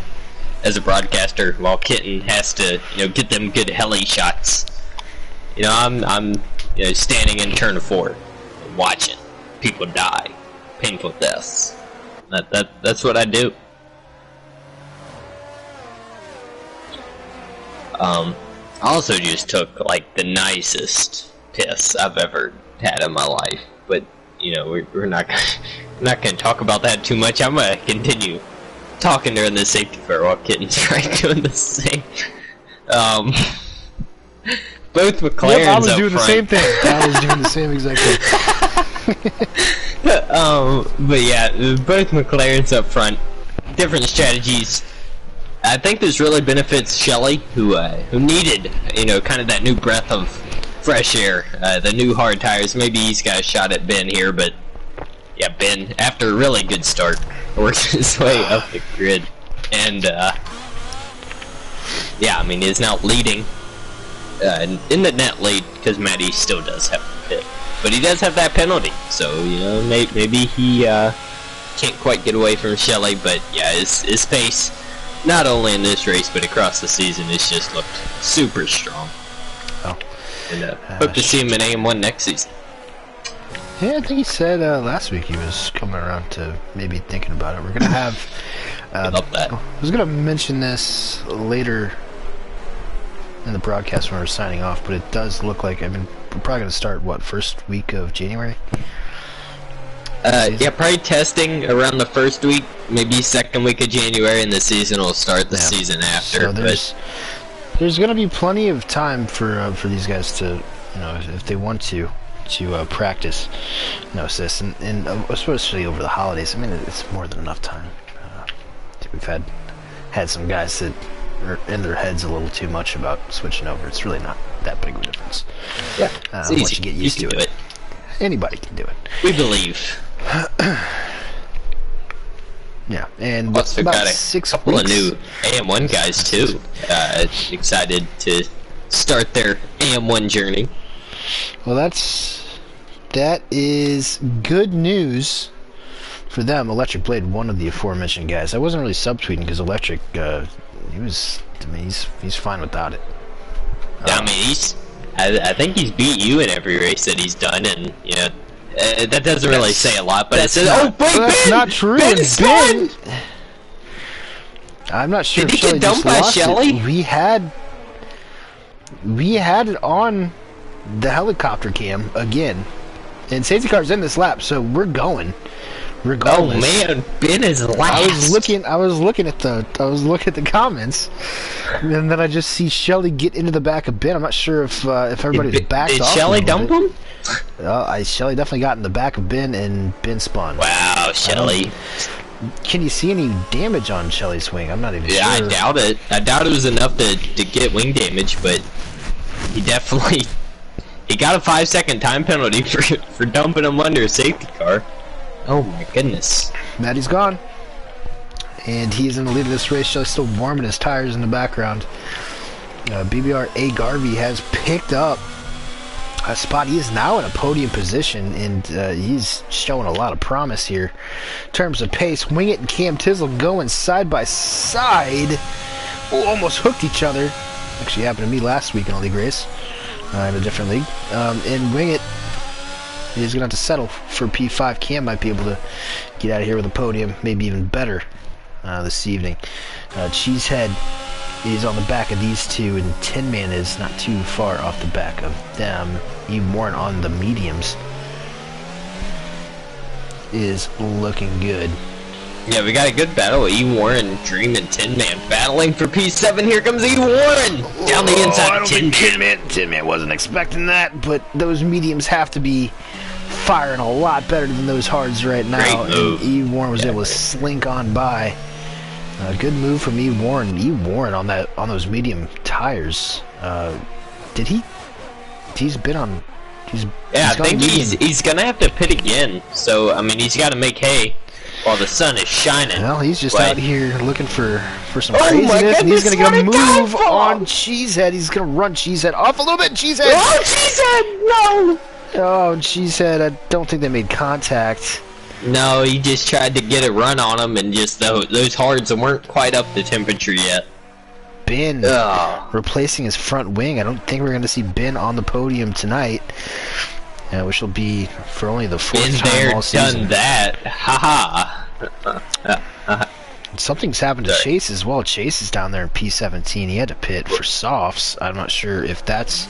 as a broadcaster, while Kitten has to, you know, get them good heli shots. You know, I'm you know, standing in turn 4, watching people die, painful deaths. That's what I do. I also just took like the nicest piss I've ever had in my life, but you know, we're not gonna talk about that too much. I'm gonna continue talking during the safety car while Kitten's right doing the same. Both McLarens. Yep, I was up doing front. the same thing. I was doing the same exact thing. But yeah, both McLarens up front, different strategies. I think this really benefits Shelley, who needed, you know, kind of that new breath of fresh air, the new hard tires. Maybe he's got a shot at Ben here, but yeah, Ben, after a really good start, works his way up the grid, and yeah, I mean, he's now leading in the net lead because Matty still does have the pit, but he does have that penalty, so you know, maybe he can't quite get away from Shelley, but yeah, his pace, not only in this race but across the season, has just looked super strong. Oh. And hope to see him in AM1 next season. Yeah, I think he said last week he was coming around to maybe thinking about it. We're gonna have. Love that. I was gonna mention this later in the broadcast when we're signing off, but it does look like, I mean, we're probably gonna start what, first week of January. Yeah, probably testing around the first week, maybe second week of January, and the season will start the season after. So there's going to be plenty of time for these guys to, you know, if they want to practice, you know, assist, and especially over the holidays. I mean, it's more than enough time. We've had some guys that are in their heads a little too much about switching over. It's really not that big of a difference. Yeah, it's easy. Once you get used to it, anybody can do it. We believe. Yeah, and Also about got a 6 couple weeks. of new AM1 guys too. Excited to start their AM1 journey. Well, that is good news for them. Electric Blade, one of the aforementioned guys. I wasn't really subtweeting because Electric, he's fine without it. I mean, I think he's beat you in every race that he's done, and you know, that doesn't really say a lot. But it says, "Oh, wait, that's Ben! not true." Ben's Ben, I'm not sure Did if he Shelley get just dumped by lost Shelley? it. We had it on the helicopter cam again, and safety car's in this lap, so we're going. Oh Regardless. man, Ben is last. I was looking at the comments, and then I just see Shelley get into the back of Ben. I'm not sure if everybody's backed off. Did Shelley dump him? Shelley definitely got in the back of Ben, and Ben spun. Wow, Shelley. Can you see any damage on Shelley's wing? I'm not even sure. Yeah, I doubt it. I doubt it was enough to get wing damage, but he definitely got a 5-second time penalty for dumping him under a safety car. Oh my goodness. Matty's gone, and he's in the lead of this race. Shelley's still warming his tires in the background. BBR A. Garvey has picked up a spot. He is now in a podium position, and he's showing a lot of promise here in terms of pace. Wing It and Cam Tizzle going side by side. Oh, almost hooked each other. Actually happened to me last week in a league race, in a different league. And Wing It is going to have to settle for P5. Cam might be able to get out of here with a podium, maybe even better this evening. Cheesehead is on the back of these two, and Tin Man is not too far off the back of them. Even Warren on the mediums is looking good. Yeah, we got a good battle. E. Warren, Dream, and Tin Man battling for P7. Here comes E. Warren down the inside. I don't think Tin Man wasn't expecting that, but those mediums have to be firing a lot better than those hards right now. Great move. And E. Warren was able to slink on by. Good move from E. Warren. E. Warren on those medium tires. He's been on. I think he's gonna have to pit again. So I mean, he's got to make hay while the sun is shining. Well, he's just out here looking for some Oh my craziness, and he's gonna goodness, get a what a move dive on bomb! Cheesehead. He's gonna run Cheesehead off a little bit. Cheesehead. Oh, Cheesehead! No! Oh, Cheesehead. I don't think they made contact. No, he just tried to get a run on him, and just those hards weren't quite up to temperature yet. Ben replacing his front wing. I don't think we're going to see Ben on the podium tonight, which will be for only the fourth time all season. Done that. Haha. Something's happened to Chase as well. Chase is down there in P17. He had to pit for softs. I'm not sure if that's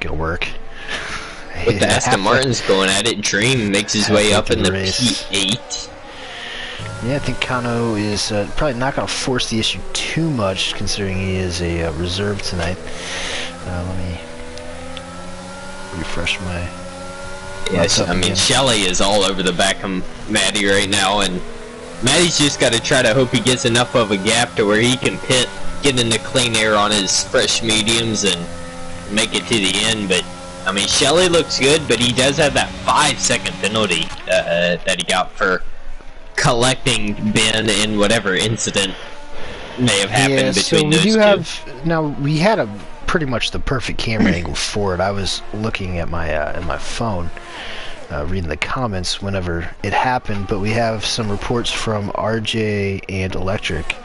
going to work. With the Aston Martin's going at it, Dream makes his way up in the P8. Yeah, I think Kano is probably not going to force the issue too much, considering he is a reserve tonight. Let me refresh my... Yes, I mean, Shelley is all over the back of Matty right now, and Matty's just got to try to hope he gets enough of a gap to where he can pit, get into clean air on his fresh mediums, and make it to the end. But I mean, Shelley looks good, but he does have that 5-second penalty that he got for collecting Ben in whatever incident may have happened between those two. We had pretty much the perfect camera angle for it. I was looking at my phone, reading the comments whenever it happened, but we have some reports from RJ and Electric.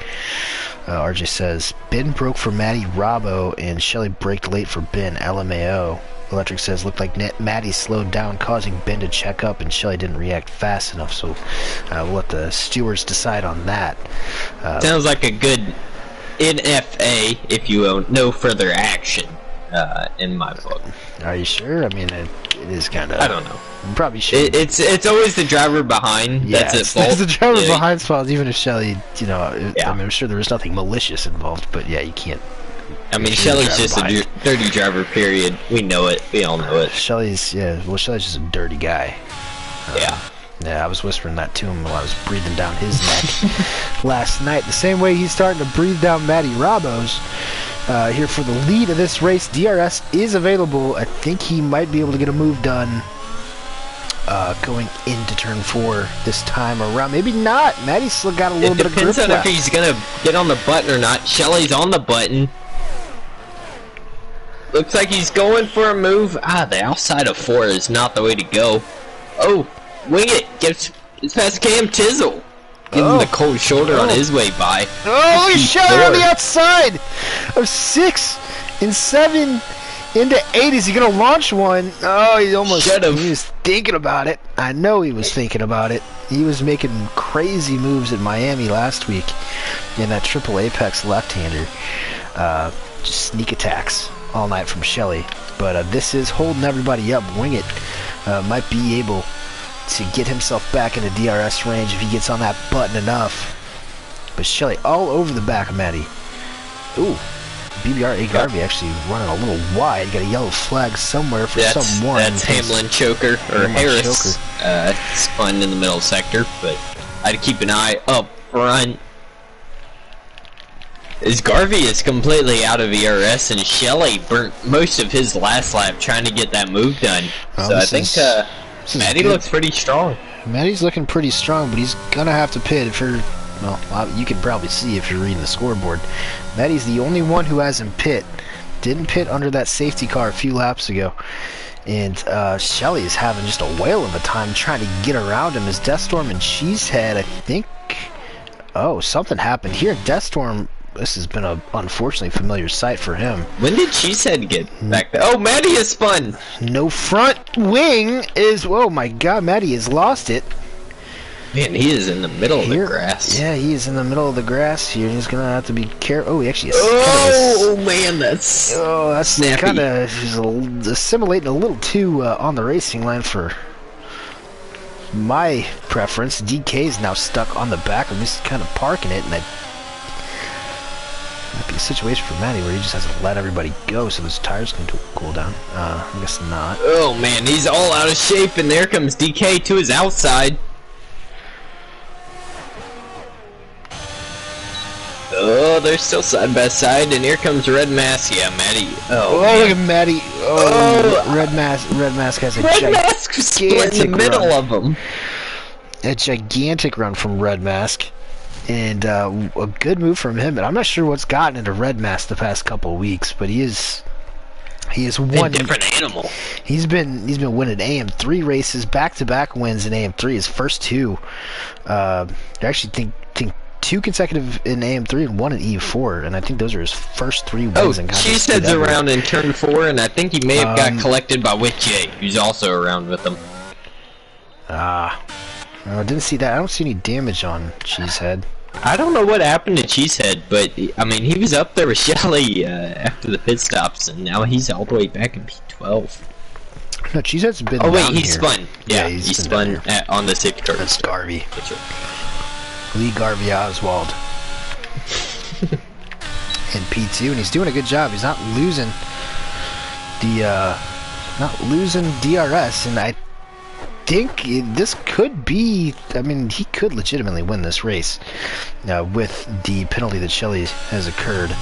RJ says, Ben broke for Matty Robbo and Shelley braked late for Ben, LMAO. Electric says, looked like Matty slowed down, causing Ben to check up, and Shelley didn't react fast enough, so we'll let the stewards decide on that. Sounds like a good NFA, if you will, no further action, in my book. Are you sure? I mean, it is kind of... I don't know. You probably should. It's always the driver behind that's at fault. It's the driver behind's fault, even if Shelley, I mean, I'm sure there was nothing malicious involved, but yeah, you can't... I mean, Shelley's just a dirty driver, period. We know it. We all know it. Shelley's just a dirty guy. Yeah, I was whispering that to him while I was breathing down his neck last night. The same way he's starting to breathe down Matty Robbo's. Here for the lead of this race, DRS is available. I think he might be able to get a move done going into turn 4 this time around. Maybe not. Matty's still got a little bit of grip left. It depends on if he's going to get on the button or not. Shelley's on the button. Looks like he's going for a move. The outside of 4 is not the way to go. Oh, wing it. Gets past Cam Tizzle. Give him the cold shoulder on his way by. Oh, look at Shelley on the outside of 6 and 7 into 8. Is he going to launch one? Oh, he almost... He was thinking about it. I know he was thinking about it. He was making crazy moves at Miami last week in that triple apex left-hander. Just sneak attacks all night from Shelley, but this is holding everybody up. Wing It might be able to get himself back into DRS range if he gets on that button enough. But Shelley all over the back of Matty. Ooh, BBR Garvey actually running a little wide. Got a yellow flag somewhere for someone. That's Hamlin Choker, or Harris. Spun in the middle sector, but I'd keep an eye up front. Garvey is completely out of ERS, and Shelley burnt most of his last lap trying to get that move done. So I think Matty looks pretty strong. Matty's looking pretty strong, but he's gonna have to pit if you're... Well, you can probably see if you're reading the scoreboard. Matty's the only one who hasn't pit. Didn't pit under that safety car a few laps ago. And Shelley is having just a whale of a time trying to get around him. As Deathstorm and Cheesehead, I think... Oh, something happened here. Deathstorm... This has been a unfortunately familiar sight for him. When did Cheesehead get back there? Oh, Matty has spun! No front wing is... Oh my god, Matty has lost it. Man, he is in the middle of the grass. Yeah, he is in the middle of the grass here. He's going to have to be careful. Oh, he actually... Man, that's snappy. Kind of... He's assimilating a little too on the racing line for my preference. DK's now stuck on the back. I'm just kind of parking it, and Might be a situation for Matty where he just has to let everybody go so those tires can cool down. I guess not. Oh man, he's all out of shape, and there comes DK to his outside. Oh, they're still side by side, and here comes Red Mask. Yeah, Matty. Oh, look at Matty. Oh, Red Mask has a Red Mask split in the middle of them. A gigantic run from Red Mask, and a good move from him. And I'm not sure what's gotten into Red Mask the past couple of weeks, but he is one different animal. He's been winning AM3 races, back-to-back wins in AM3. His first two, I actually think 2 consecutive in AM3 and 1 in E4, and I think those are his first 3 wins. Cheesehead's around in turn 4, and I think he may have got collected by Wick J, who's also around with him. I didn't see that. I don't see any damage on Cheesehead. I don't know what happened to Cheesehead, but I mean, he was up there with Shelly after the pit stops, and now he's all the way back in P12. No, Cheesehead's been. Oh wait, down he here. spun. Yeah, he spun on the safety car. That's Garvey. Lee Garvey Oswald. In P2, and he's doing a good job. He's not losing DRS, and I think this could be. I mean, he could legitimately win this race with the penalty that Shelly has incurred.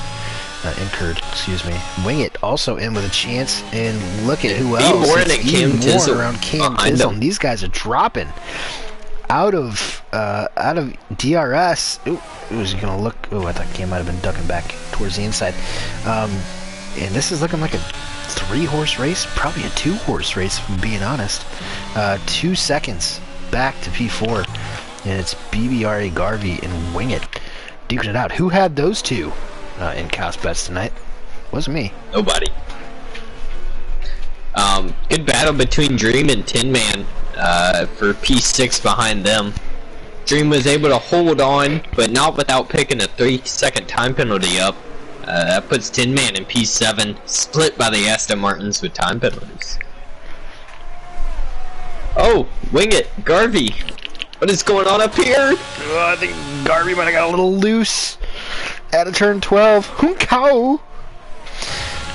Excuse me. Wing It also in with a chance, and look at who else. It's around Cam Tizzle. And these guys are dropping out of DRS. Ooh, it was gonna look. Oh, I thought Cam might have been ducking back towards the inside. And this is looking like a 3-horse race, probably a 2-horse race, if I'm being honest. 2 seconds back to P4, and it's BBRA Garvey and Wing It duking it out. Who had those two in Cos Bets tonight? Wasn't me. Nobody. Good battle between Dream and Tin Man for P6 behind them. Dream was able to hold on, but not without picking a 3-second time penalty up. That puts Tin Man in P7, split by the Aston Martins with time penalties. Oh, Wing It, Garvey. What is going on up here? I think Garvey might have got a little loose at a turn 12. Hunkau!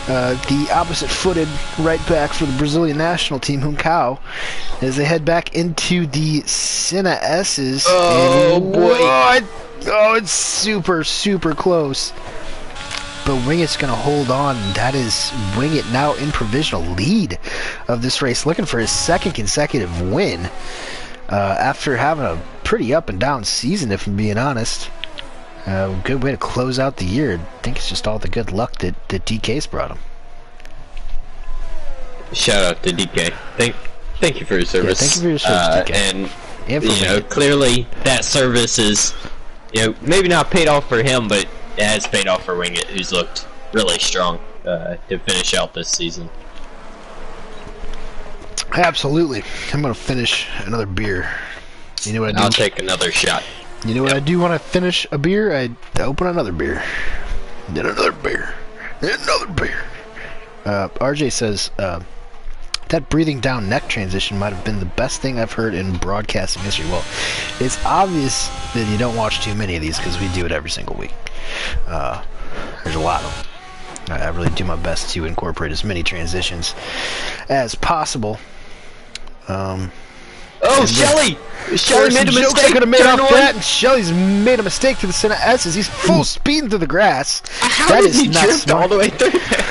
The opposite-footed right back for the Brazilian national team, Hunkau, as they head back into the Senna S's. Oh, boy. Oh, it's super, super close. But Wing It's going to hold on. That is Wing It now in provisional lead of this race, looking for his 2nd consecutive win after having a pretty up-and-down season, if I'm being honest. Good way to close out the year. I think it's just all the good luck that DK's brought him. Shout out to DK. Thank you for your service. Yeah, thank you for your service, DK. And you know, clearly that service is, you know, maybe not paid off for him, but it has paid off for Wing It, who's looked really strong to finish out this season. Absolutely. I'm gonna finish another beer. You know what I do? I'll take another shot. You know what I do when I finish a beer? I open another beer. Then another beer. Then another beer. RJ says, that breathing down neck transition might have been the best thing I've heard in broadcasting history. Well, it's obvious that you don't watch too many of these because we do it every single week. There's a lot of them. I really do my best to incorporate as many transitions as possible. Oh, Shelly! Shelly made a mistake. I could have made off that, and Shelly's made a mistake to the center S's. He's full speeding through the grass. How did he drift all the way through there?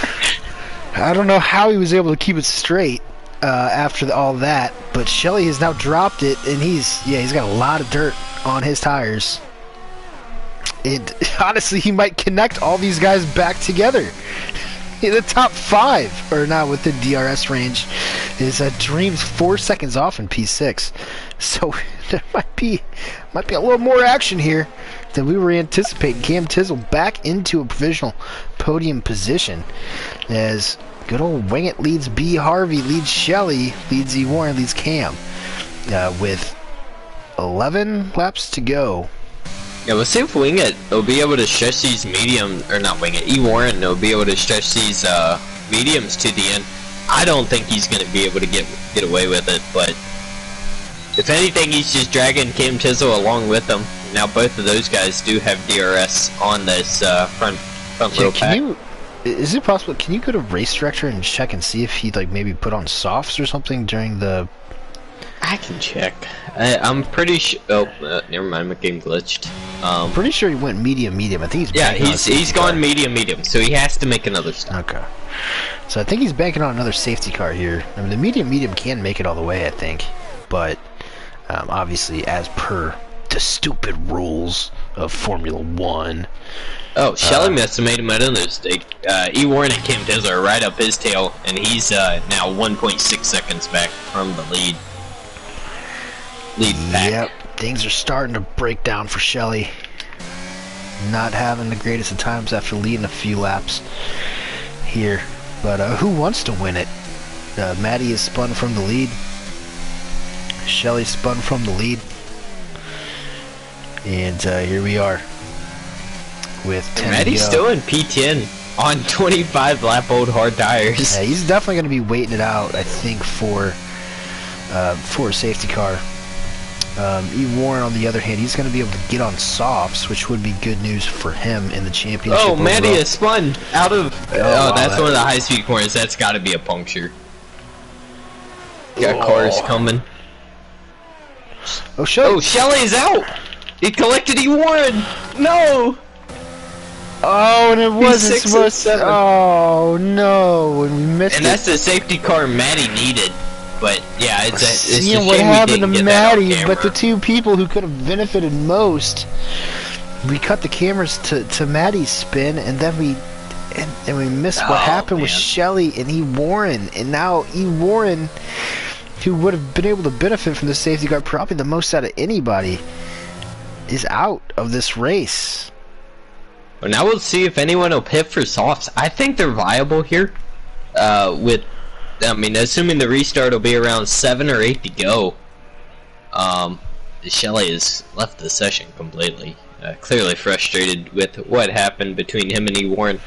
I don't know how he was able to keep it straight after all that, but Shelly has now dropped it, and he's got a lot of dirt on his tires. And honestly, he might connect all these guys back together. The top 5 are now within DRS range. Is Dream's 4 seconds off in P6, so there might be a little more action here than we were anticipating. Cam Tizzle back into a provisional podium position as good old Wing It leads B. Harvey, leads Shelly, leads E. Warren, leads Cam with 11 laps to go. Yeah, we'll see if Wing It will be able to stretch these medium, or not Wing It, E. Warren will be able to stretch these mediums to the end. I don't think he's going to be able to get away with it, but if anything, he's just dragging Cam Tizzle along with him. Now both of those guys do have DRS on this front Fun little pack. Is it possible? Can you go to race director and check and see if he like maybe put on softs or something during the? I can check. I'm pretty sure. Oh, never mind. My game glitched. I'm pretty sure he went medium. I think he's he's gone medium. So he has to make another stop. Okay. So I think he's banking on another safety car here. I mean, the medium can make it all the way, I think, but obviously, as per the stupid rules of Formula One. Oh, Shelley must have made another mistake. E. Warren and Cam Tesla are right up his tail, and he's now 1.6 seconds back from the lead. Pack. Yep, things are starting to break down for Shelley. Not having the greatest of times after leading a few laps here. But who wants to win it? Maddie is spun from the lead. Shelley spun from the lead. And here we are. With 10 Maddie's still in P10 on 25 lap old hard tires. Yeah, he's definitely going to be waiting it out, I think, for a safety car. E. Warren, on the other hand, he's going to be able to get on softs, which would be good news for him in the championship. Oh, Maddie is spun out of. Wow, that's one of the high-speed corners. That's got to be a puncture. Got cars coming. Oh, Shelley's out. He collected E. Warren. No. Oh, and it wasn't supposed to. Oh no, and we missed it. And that's the safety car Maddie needed. But yeah, it's seeing what happened to Maddie. But the two people who could have benefited most, we cut the cameras to Maddie's spin, and then we missed what happened with Shelley and E. Warren, and now E. Warren, who would have been able to benefit from the safety car probably the most out of anybody, is out of this race. Well, now we'll see if anyone will pit for softs. I think they're viable here. Assuming the restart will be around 7 or 8 to go. Shelley has left the session completely. Clearly frustrated with what happened between him and E. Warren.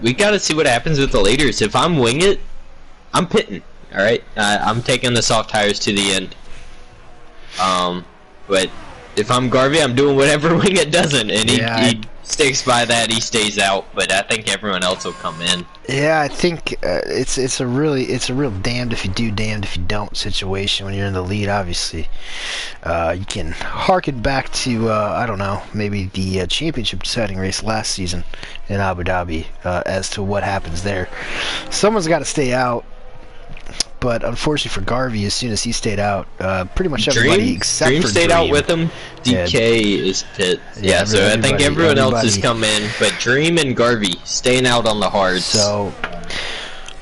We got to see what happens with the leaders. If I'm wing it, I'm pitting. All right, I'm taking the soft tires to the end. But if I'm Garvey, I'm doing whatever wing it doesn't, and he sticks by that. He stays out, but I think everyone else will come in. Yeah, I think it's a real damned if you do, damned if you don't situation when you're in the lead. Obviously, you can harken back to I don't know, maybe the championship deciding race last season in Abu Dhabi as to what happens there. Someone's got to stay out. But unfortunately for Garvey, as soon as he stayed out, pretty much everybody except Dream for stayed Dream out with him. DK is pit. Yeah, so I think everyone else has come in, but Dream and Garvey staying out on the hards. So,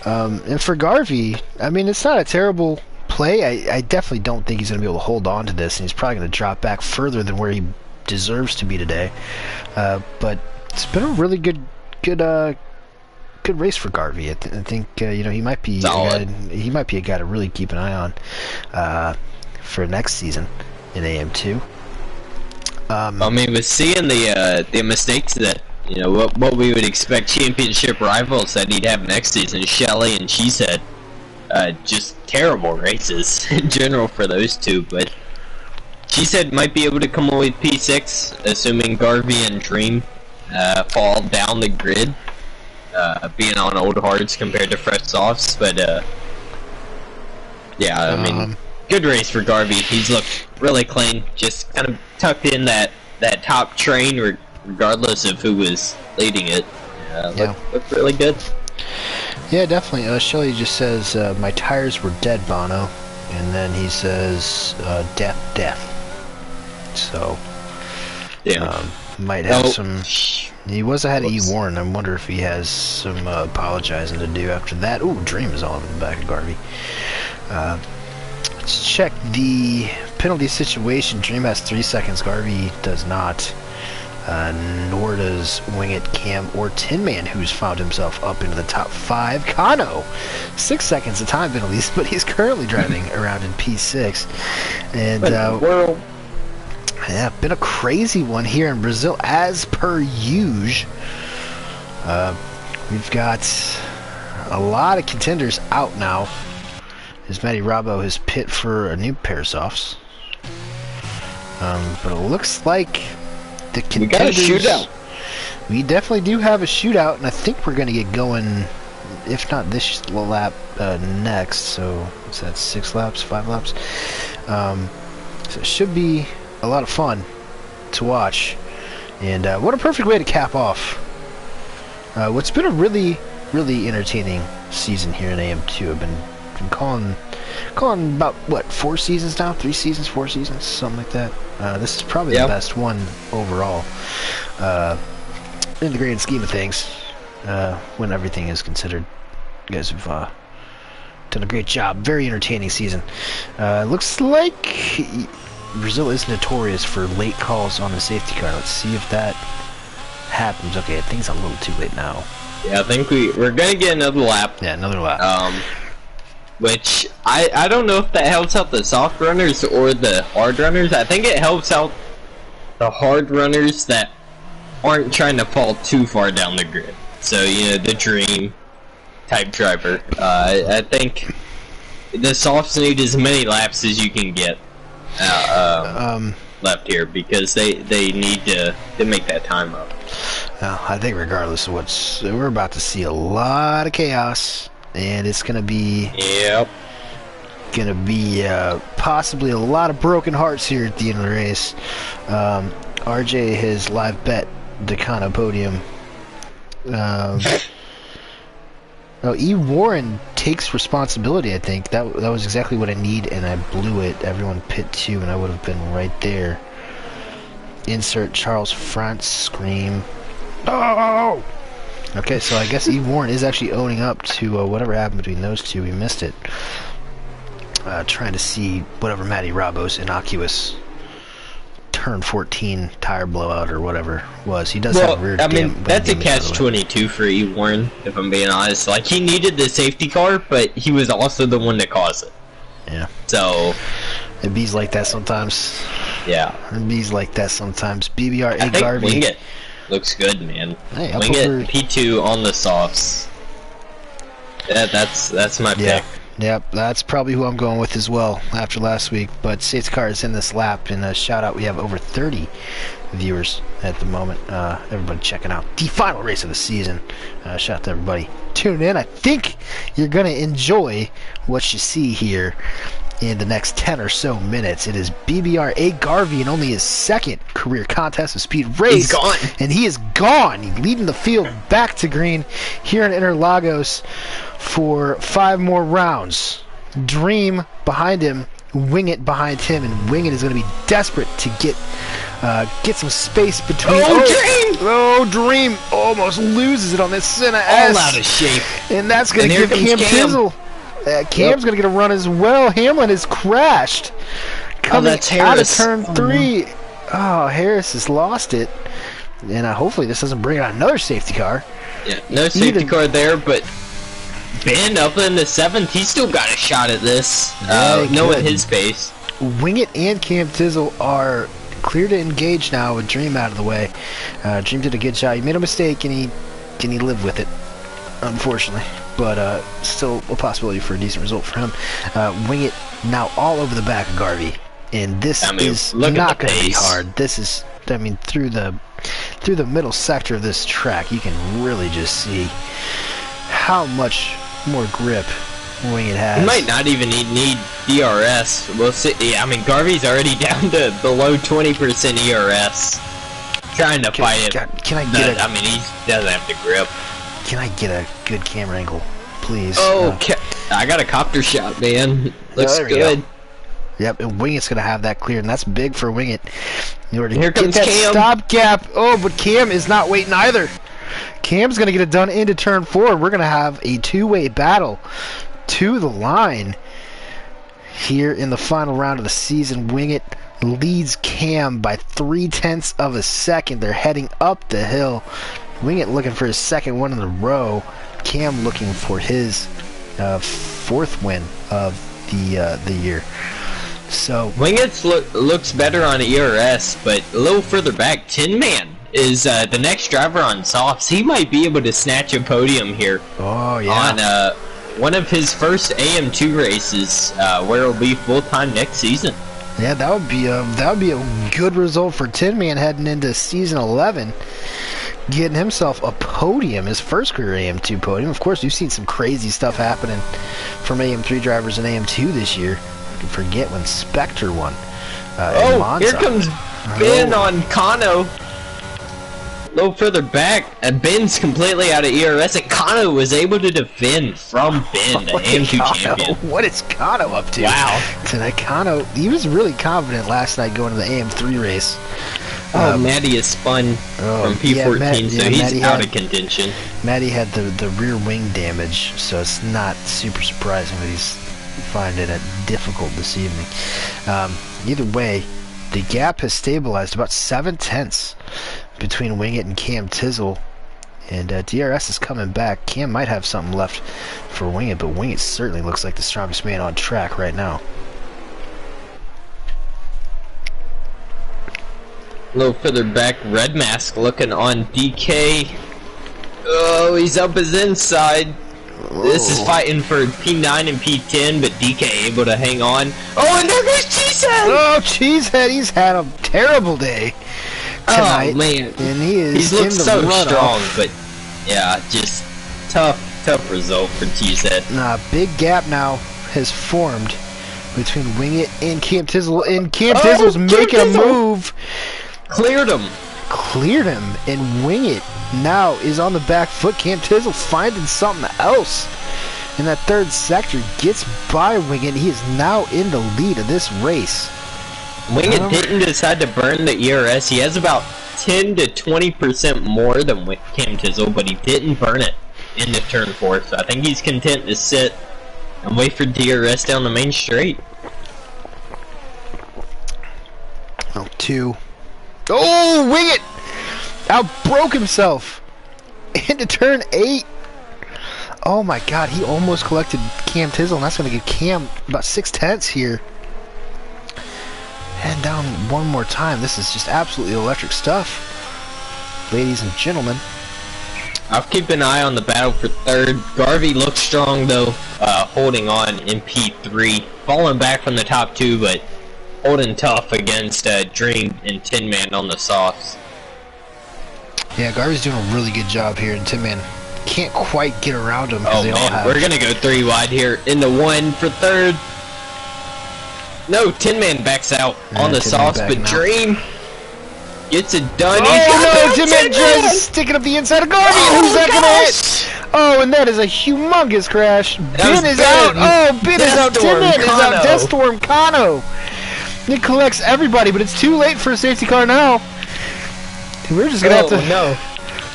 and for Garvey, I mean, it's not a terrible play. I definitely don't think he's going to be able to hold on to this, and he's probably going to drop back further than where he deserves to be today. But it's been a really good race for Garvey. I think he might be a guy to really keep an eye on for next season in AM2. With seeing the mistakes that what we would expect championship rivals that he'd have next season, Shelley and Cheesehead, just terrible races in general for those two. But Cheesehead might be able to come away with P6, assuming Garvey and Dream fall down the grid. Being on old hards compared to fresh softs, but good race for Garvey. He's looked really clean, just kind of tucked in that top train, regardless of who was leading it. Looked really good. Yeah, definitely. Shelley just says, my tires were dead, Bono, and then he says, death. So, might have some. He was ahead of E. Warren. I wonder if he has some apologizing to do after that. Ooh, Dream is all over the back of Garvey. Let's check the penalty situation. Dream has 3 seconds. Garvey does not. Nor does Wing It, Cam, or Tin Man, who's found himself up into the top 5. Kano, 6 seconds of time penalties, but he's currently driving around in P6. And yeah, been a crazy one here in Brazil, as per usual. We've got a lot of contenders out now, as Matty Robbo has pit for a new pair of softs. But it looks like the contenders. We got a shootout. we definitely do have a shootout, and I think we're going to get going, if not this lap, next. So, what's that, 6 laps, 5 laps? So it should be a lot of fun to watch. And what a perfect way to cap off what's been a really, really entertaining season here in AM2. I've been calling about, what, 4 seasons now? 3 seasons, 4 seasons, something like that. This is probably the best one overall. In the grand scheme of things, when everything is considered. You guys have done a great job. Very entertaining season. Looks like Brazil is notorious for late calls on the safety car. Let's see if that happens. Okay, I think it's a little too late now. Yeah, I think we're going to get another lap. Yeah, another lap. Which, I don't know if that helps out the soft runners or the hard runners. I think it helps out the hard runners that aren't trying to fall too far down the grid. So, you know, the dream type driver. I think the softs need as many laps as you can get left here, because they need to make that time up. I think regardless of we're about to see a lot of chaos, and it's gonna be possibly a lot of broken hearts here at the end of the race. RJ has live bet Decano podium. E. Warren takes responsibility, I think. That was exactly what I need, and I blew it. Everyone pit 2, and I would have been right there. Insert Charles France scream. Oh! Okay, so I guess E. Warren is actually owning up to whatever happened between those two. We missed it. Trying to see whatever Matty Rabo's innocuous turn 14 tire blowout or whatever was. He does have rear that's a catch-22 for E. Warren, if I'm being honest. Like, he needed the safety car, but he was also the one that caused it. Yeah. So it bees like that sometimes. Yeah. It bees like that sometimes. BBR A. Garvey. Wing It looks good, man. Hey, Wing It P2 on the softs. Yeah, that's my pick. Yep, that's probably who I'm going with as well after last week. But safety car is in this lap, and a shout out, we have over 30 viewers at the moment. Everybody checking out the final race of the season. Shout out to everybody tuning in. I think you're going to enjoy what you see here in the next 10 or so minutes. It is BBR A. Garvey in only his 2nd career contest of speed race. He's gone. And he is gone. He's leading the field back to green here in Interlagos for 5 more rounds. Dream behind him, Wing It behind him, and Wing It is going to be desperate to get some space between. Dream! Oh, Dream almost loses it on this Senna S. All out of shape. And that's going to give Cam Tizzle. Cam's going to get a run as well. Hamlin has crashed. Coming out of turn 3. Oh, Harris has lost it. And hopefully this doesn't bring out another safety car. Yeah, no safety car there, but Ben up in the 7th, he's still got a shot at this. Knowing his pace. Wing It and Cam Tizzle are clear to engage now with Dream out of the way. Dream did a good job. He made a mistake, and he lived with it, unfortunately. But still a possibility for a decent result for him. Wing It now all over the back of Garvey, and this is not going to be hard. This is, I mean, through the middle sector of this track, you can really just see how much more grip Wing It has. He might not even need DRS. We'll see. Yeah, I mean, Garvey's already down to below 20% ERS. Trying to fight it. Can I get I mean, he doesn't have the grip. Can I get a good camera angle, please? Oh, I got a copter shot, man. Looks good. Go. Yep, and Wing It's going to have that clear, and that's big for Wing It. Here comes Cam. Stop gap. Oh, but Cam is not waiting either. Cam's going to get it done into turn 4. We're going to have a 2-way battle to the line here in the final round of the season. Wing It leads Cam by 0.3 of a second. They're heading up the hill. Wing It looking for his 2nd one in a row. Cam looking for his 4th win of the year. So Wing It looks better on ERS, but a little further back, Tin Man is the next driver on softs. He might be able to snatch a podium here. Oh yeah. On one of his first AM2 races, where it'll be full time next season. Yeah, that would be a good result for Tin Man heading into season 11. getting himself a podium, his first career AM2 podium. Of course, we've seen some crazy stuff happening from AM3 drivers in AM2 this year. I can forget when Spectre won. In Monza. Here comes Ben on Kano. A little further back, and Ben's completely out of ERS, and Kano was able to defend from Ben, the AM2 champion. What is Kano up to? Wow. Tonight, Kano, he was really confident last night going to the AM3 race. Matty is spun from P14, so he's out of contention. Matty had the rear wing damage, so it's not super surprising that he's finding it difficult this evening. Either way, the gap has stabilized about 7/10 between Wing It and Cam Tizzle, and DRS is coming back. Cam might have something left for Wing It, but Wing It certainly looks like the strongest man on track right now. A little further back, Red Mask looking on DK. Oh, he's up his inside. This is fighting for P9 and P10, but DK able to hang on. Oh, and there goes Cheesehead! Oh, Cheesehead, he's had a terrible day tonight. Oh, man. And he's looks in the so runoff. strong, but yeah, just tough result for Cheesehead. Big gap now has formed between Wing It and Cam Tizzle, and Cam Tizzle's making a move. Cleared him, and Wing It now is on the back foot. Cam Tizzle finding something else in that third sector, gets by Wing It. He is now in the lead of this race. Wing It didn't decide to burn the ERS. He has about 10 to 20% more than Cam Tizzle, but he didn't burn it into turn 4, so I think he's content to sit and wait for DRS down the main straight. Oh, 2. Oh, Wing It outbroke himself into turn 8. Oh my god, he almost collected Cam Tizzle, and that's going to give Cam about 6/10 here. Head down one more time. This is just absolutely electric stuff, ladies and gentlemen. I'll keep an eye on the battle for third. Garvey looks strong though, holding on in P3, falling back from the top 2, but holding tough against Dream and Tin Man on the softs. Yeah, Garvey's doing a really good job here, and Tin Man can't quite get around him. Oh they all man, have... we're gonna go 3 wide here in the 1 for third. No, Tin Man backs out on the softs, but now Dream gets it done. Oh no, Tin Man just sticking up the inside of Garvey. Who's that gonna hit? Oh, and that is a humongous crash. Ben is out. Oh, Ben is out. Tin Man is out. Deathstorm Kano. It collects everybody, but it's too late for a safety car now. We're just gonna have to. No.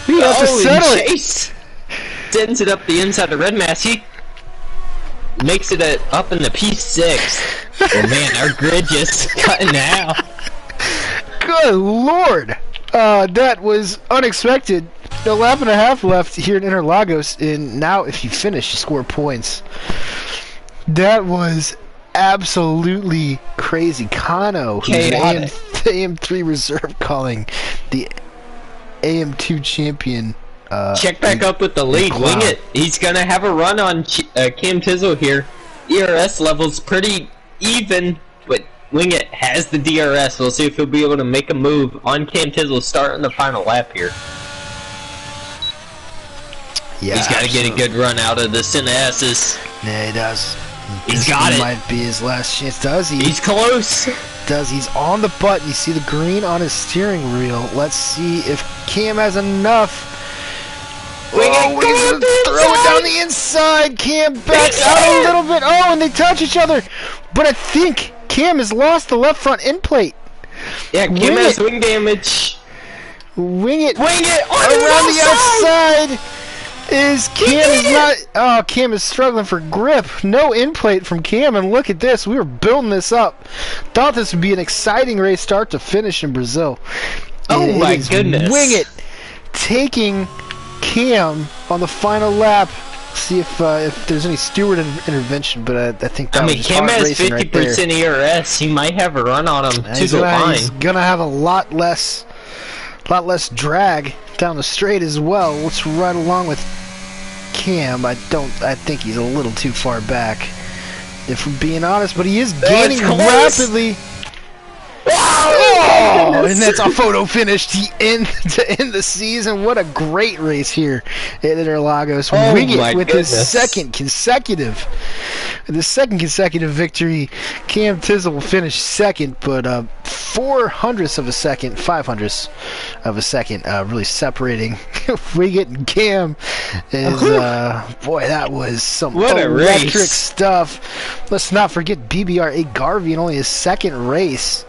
We have to settle it. Chase sends it up the inside of Red Mask. He makes it up in the P6. Oh man, our grid just cut in half. Good lord, that was unexpected. A lap and a half left here in Interlagos, and now if you finish, you score points. That was absolutely crazy. Kano, who's AM3 reserve, calling the AM2 champion. Check back up with the lead. Wing It. He's gonna have a run on Cam Tizzle here. ERS levels pretty even, but Wing It has the DRS. We'll see if he'll be able to make a move on Cam Tizzle starting the final lap here. Yeah, he's got to get a good run out of the Cineasses. Yeah, he does. He's got it. Might be his last chance. Does he? He's close. He's on the button. You see the green on his steering wheel. Let's see if Cam has enough. Wing It, throw it down the inside. Cam backs out a little bit. Oh, and they touch each other. But I think Cam has lost the left front end plate. Yeah, Cam has wing damage. Wing It around the outside. Cam is not. Oh, Cam is struggling for grip. No end plate from Cam, and look at this. We were building this up. Thought this would be an exciting race, start to finish in Brazil. Oh my goodness! Wing It taking Cam on the final lap. See if there's any steward intervention, but I think that was Cam has 50% ERS. He might have a run on him to the line. He's gonna have a lot less drag down the straight as well. Let's ride along with Cam. I think he's a little too far back, if we're being honest, but he is gaining rapidly. Oh, Oh, and that's a photo finish to end the season. What a great race here at Interlagos. Oh Wing my it with goodness. his second consecutive victory. Cam Tizzle will finish second, but 400ths of a second, 500ths of a second, really separating Wingett and Cam. Is boy, that was some What a electric race. stuff. Let's not forget BBR8 Garvey in only his second race.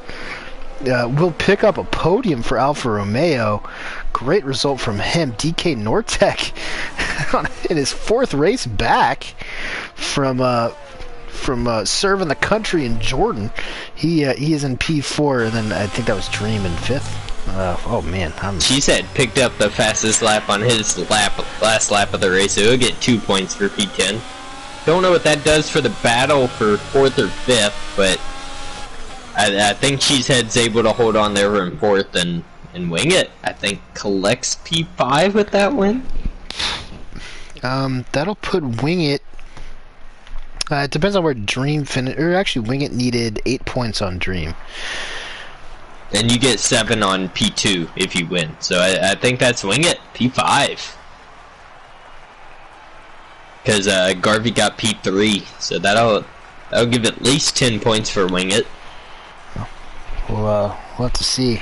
Will pick up a podium for Alfa Romeo. Great result from him. DK Nortec in his fourth race back from serving the country in Jordan. He is in P4, and then I think that was Dream in fifth. Oh man, Cheesehead picked up the fastest lap on his last lap of the race, so he'll get 2 points for P10. Don't know what that does for the battle for fourth or fifth, but I think Cheesehead's able to hold on there in fourth and wing it. I think collects P5 with that win. That'll put Wing It. It depends on where Dream finished. Or actually, Wing It needed 8 points on Dream. And you get 7 on P2 if you win. So I think that's Wing It, P5. Because Garvey got P3, so that'll give at least 10 points for Wing It. We'll have to see.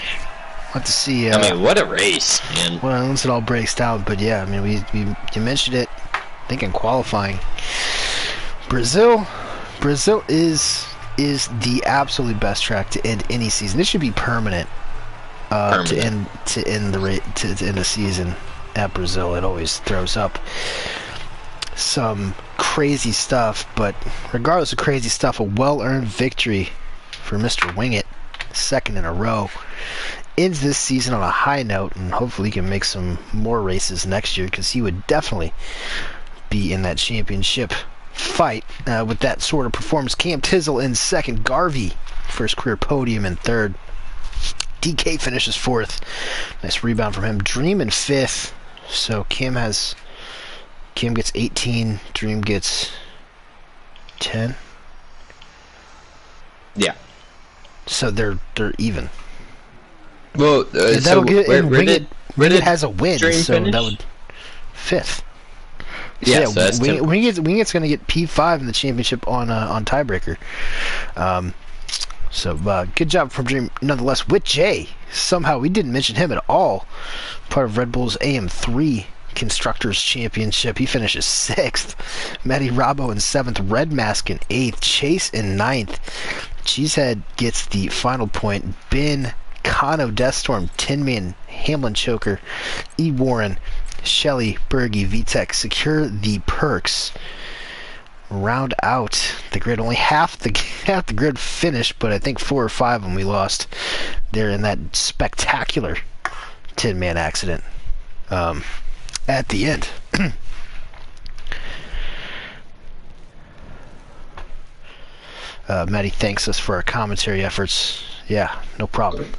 I mean, what a race, man. Well, once it all breaks down, but yeah, I mean, you mentioned it, I think in qualifying. Brazil is the absolutely best track to end any season. This should be permanent. To end the season at Brazil. It always throws up some crazy stuff, but regardless of crazy stuff, a well-earned victory for Mr. Wingett, second in a row. Ends this season on a high note, and hopefully he can make some more races next year, because he would definitely be in that championship fight with that sort of performance. Cam Tizzle in second, Garvey first career podium in third, DK finishes fourth, nice rebound from him. Dream in fifth, so Cam gets 18, Dream gets 10. Yeah, so they're even. well, That'll get, and Wingett has a win, Dream so finish? that would fifth. Yeah, so that's Wingett's going to get P5 in the championship on tiebreaker. So good job from Dream, nonetheless. With Jay, somehow we didn't mention him at all. Part of Red Bull's AM2 Constructors Championship. He finishes sixth. Matty Rabo in seventh. Red Mask in eighth. Chase in ninth. Cheesehead gets the final point. Ben, Kano, Deathstorm, Tinman, Hamlin Choker, E. Warren, Shelley, Berge, VTech secure the perks. Round out the grid. Only half the grid finished, but I think 4 or 5 of them we lost there in that spectacular 10-man accident at the end. Maddie thanks us for our commentary efforts. Yeah, no problem.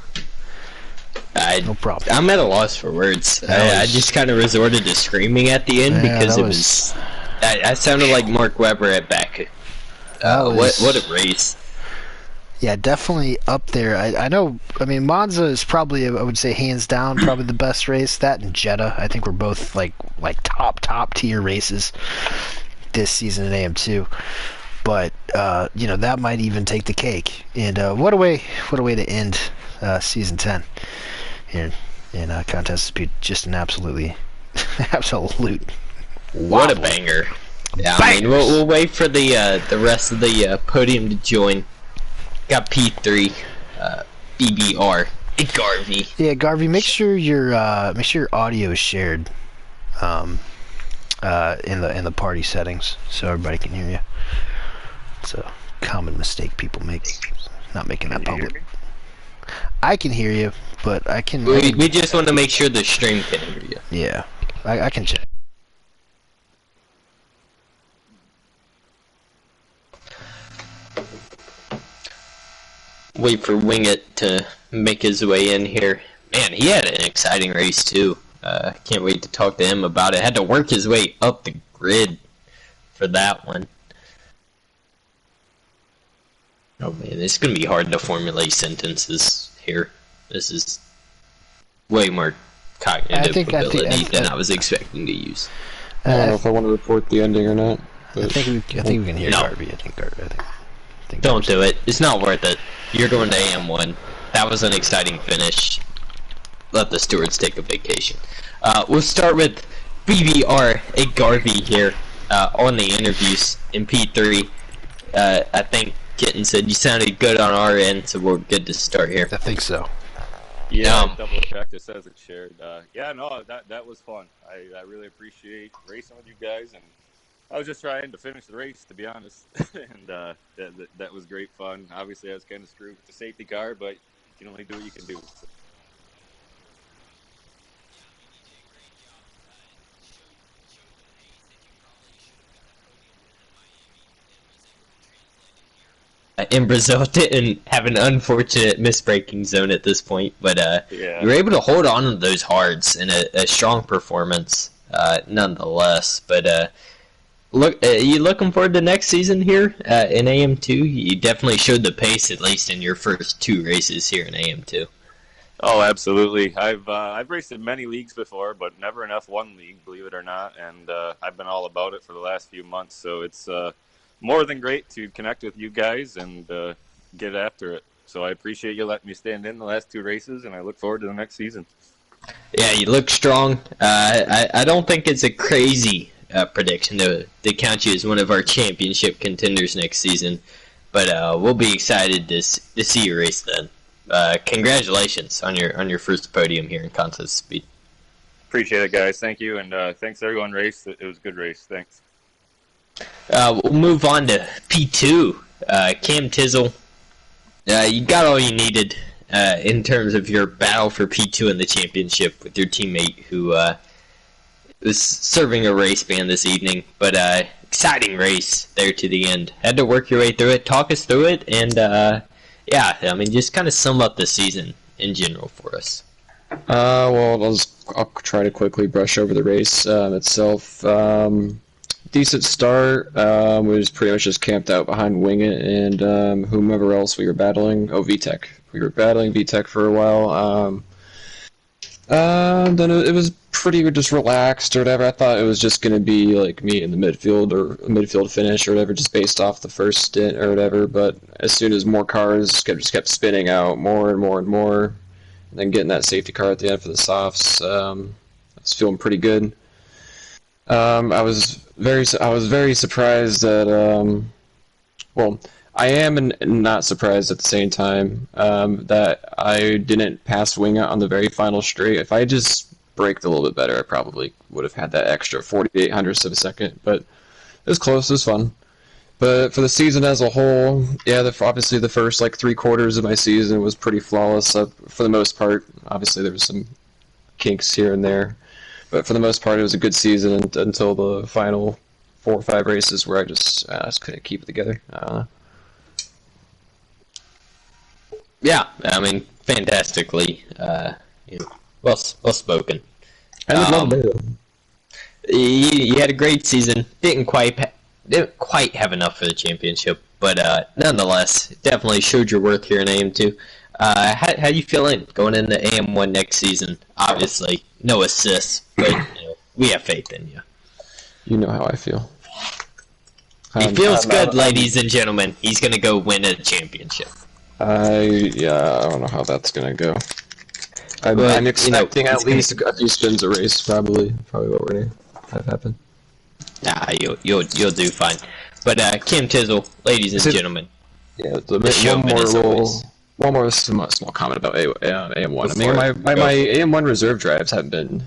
No problem. I'm at a loss for words. I just kind of resorted to screaming at the end because it was. I sounded like Mark Webber at Baku. What a race! Yeah, definitely up there. I know. I mean, Monza is probably, I would say, hands down, probably the best race. That and Jeddah, I think, were both like top tier races this season in AM2. But that might even take the cake. And what a way to end season 10 here in Contest Dispute. Just an absolute what a banger! Yeah, I mean, we'll wait for the rest of the podium to join. Got P3, BBR, Garvey. Yeah, Garvey, make sure your audio is shared in the party settings so everybody can hear you. It's a common mistake people make, not making that public. I can hear you, but I can. We just want to make sure the stream can hear you. Yeah, I can check. Wait for Wingett to make his way in here. Man, he had an exciting race too. Can't wait to talk to him about it. Had to work his way up the grid for that one. Oh man, it's gonna be hard to formulate sentences here. This is way more cognitive ability than I was expecting to use. I don't know if I want to report the ending or not. I think we can hear Garvey. I think Don't do it. It's not worth it. You're going to AM1. That was an exciting finish. Let the stewards take a vacation. We'll start with BBR, a Garvey here on the interviews in P3. I think Kitten said you sounded good on our end, so we're good to start here. I think so. Yeah, I double checked. It says it's shared. Yeah, no, that was fun. I really appreciate racing with you guys, and I was just trying to finish the race, to be honest. And that was great fun. Obviously, I was kind of screwed with the safety car, but you can only do what you can do. So. In Brazil, didn't have an unfortunate misbraking zone at this point, but Yeah. you were able to hold on to those hards in a strong performance, nonetheless. But you looking forward to next season here in AM2? You definitely showed the pace, at least in your first 2 races here in AM2. Oh, absolutely. I've raced in many leagues before, but never in F1 league, believe it or not. And I've been all about it for the last few months, so it's more than great to connect with you guys and get after it. So I appreciate you letting me stand in the last 2 races, and I look forward to the next season. Yeah, you look strong. I don't think it's a crazy prediction to count you as one of our championship contenders next season, but we'll be excited to see you race then. Congratulations on your first podium here in Contest Speed. Appreciate it, guys. Thank you, and thanks to everyone raced. It was a good race. Thanks. We'll move on to P2. Cam Tizzle, you got all you needed in terms of your battle for P2 in the championship with your teammate who was serving a race ban this evening. But exciting race there to the end. Had to work your way through it. Talk us through it, and yeah, I mean, just kind of sum up the season in general for us. Well, I'll try to quickly brush over the race itself. Decent start. We was pretty much just camped out behind Wing It and whomever else we were battling. Oh, VTech. We were battling VTech for a while. Then it was pretty just relaxed or whatever. I thought it was just going to be like me in the midfield or a midfield finish or whatever, just based off the first stint or whatever. But as soon as more cars just kept spinning out more and more and more, and then getting that safety car at the end for the softs, I was feeling pretty good. I was very surprised that, well, I am and not surprised at the same time that I didn't pass Wing It on the very final straight. If I just braked a little bit better, I probably would have had that extra 48 hundredths of a second. But it was close. It was fun. But for the season as a whole, yeah, obviously the first like 3/4 of my season was pretty flawless for the most part. Obviously there was some kinks here and there. But for the most part, it was a good season until the final 4 or 5 races where I just couldn't keep it together. Yeah, I mean, fantastically, well spoken. I love it. You had a great season. Didn't quite have enough for the championship, but nonetheless, definitely showed your worth here in AM2. How you feeling going into AM1 next season? Obviously, no assists, but we have faith in you. You know how I feel. He feels good, ladies and gentlemen. He's going to go win a championship. I don't know how that's going to go. I'm expecting at least a few spins a race, probably what we're going to have happen. Nah, you'll do fine. But Kim Tizzle, ladies and gentlemen. Yeah, one more small comment about AM1. I mean, my AM1 reserve drives haven't been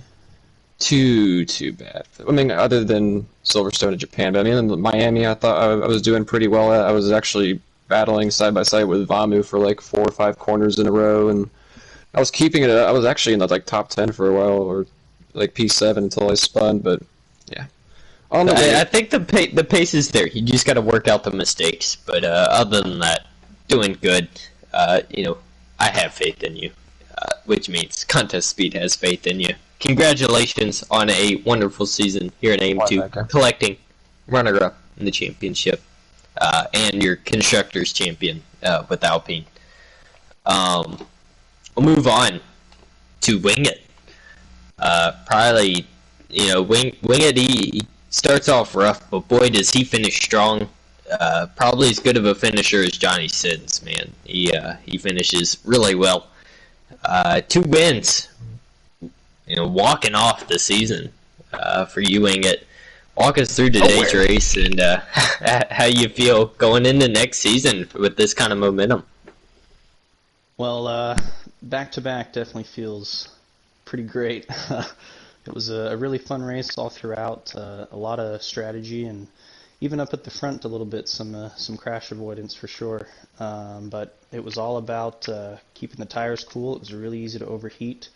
too bad. I mean, other than Silverstone in Japan, but I mean, in Miami, I thought I was doing pretty well at. I was actually battling side by side with Vamu for like 4 or 5 corners in a row, and I was keeping it. I was actually in the like top 10 for a while, or like P7 until I spun. But yeah, I think the pace is there. You just got to work out the mistakes. But other than that, doing good. I have faith in you, which means Contest Speed has faith in you. Congratulations on a wonderful season here in AM2, collecting runner-up in the championship, and your constructors champion with Alpine. we'll move on to Wing It. Probably, Wing It, he starts off rough, but boy, does he finish strong. Probably as good of a finisher as Johnny Sins, man. He finishes really well. 2 wins, walking off the season for you, Wing It. Walk us through today's race and how you feel going into next season with this kind of momentum. Well, back-to-back definitely feels pretty great. It was a really fun race all throughout, a lot of strategy, and even up at the front a little bit, some crash avoidance for sure. But it was all about keeping the tires cool. It was really easy to overheat,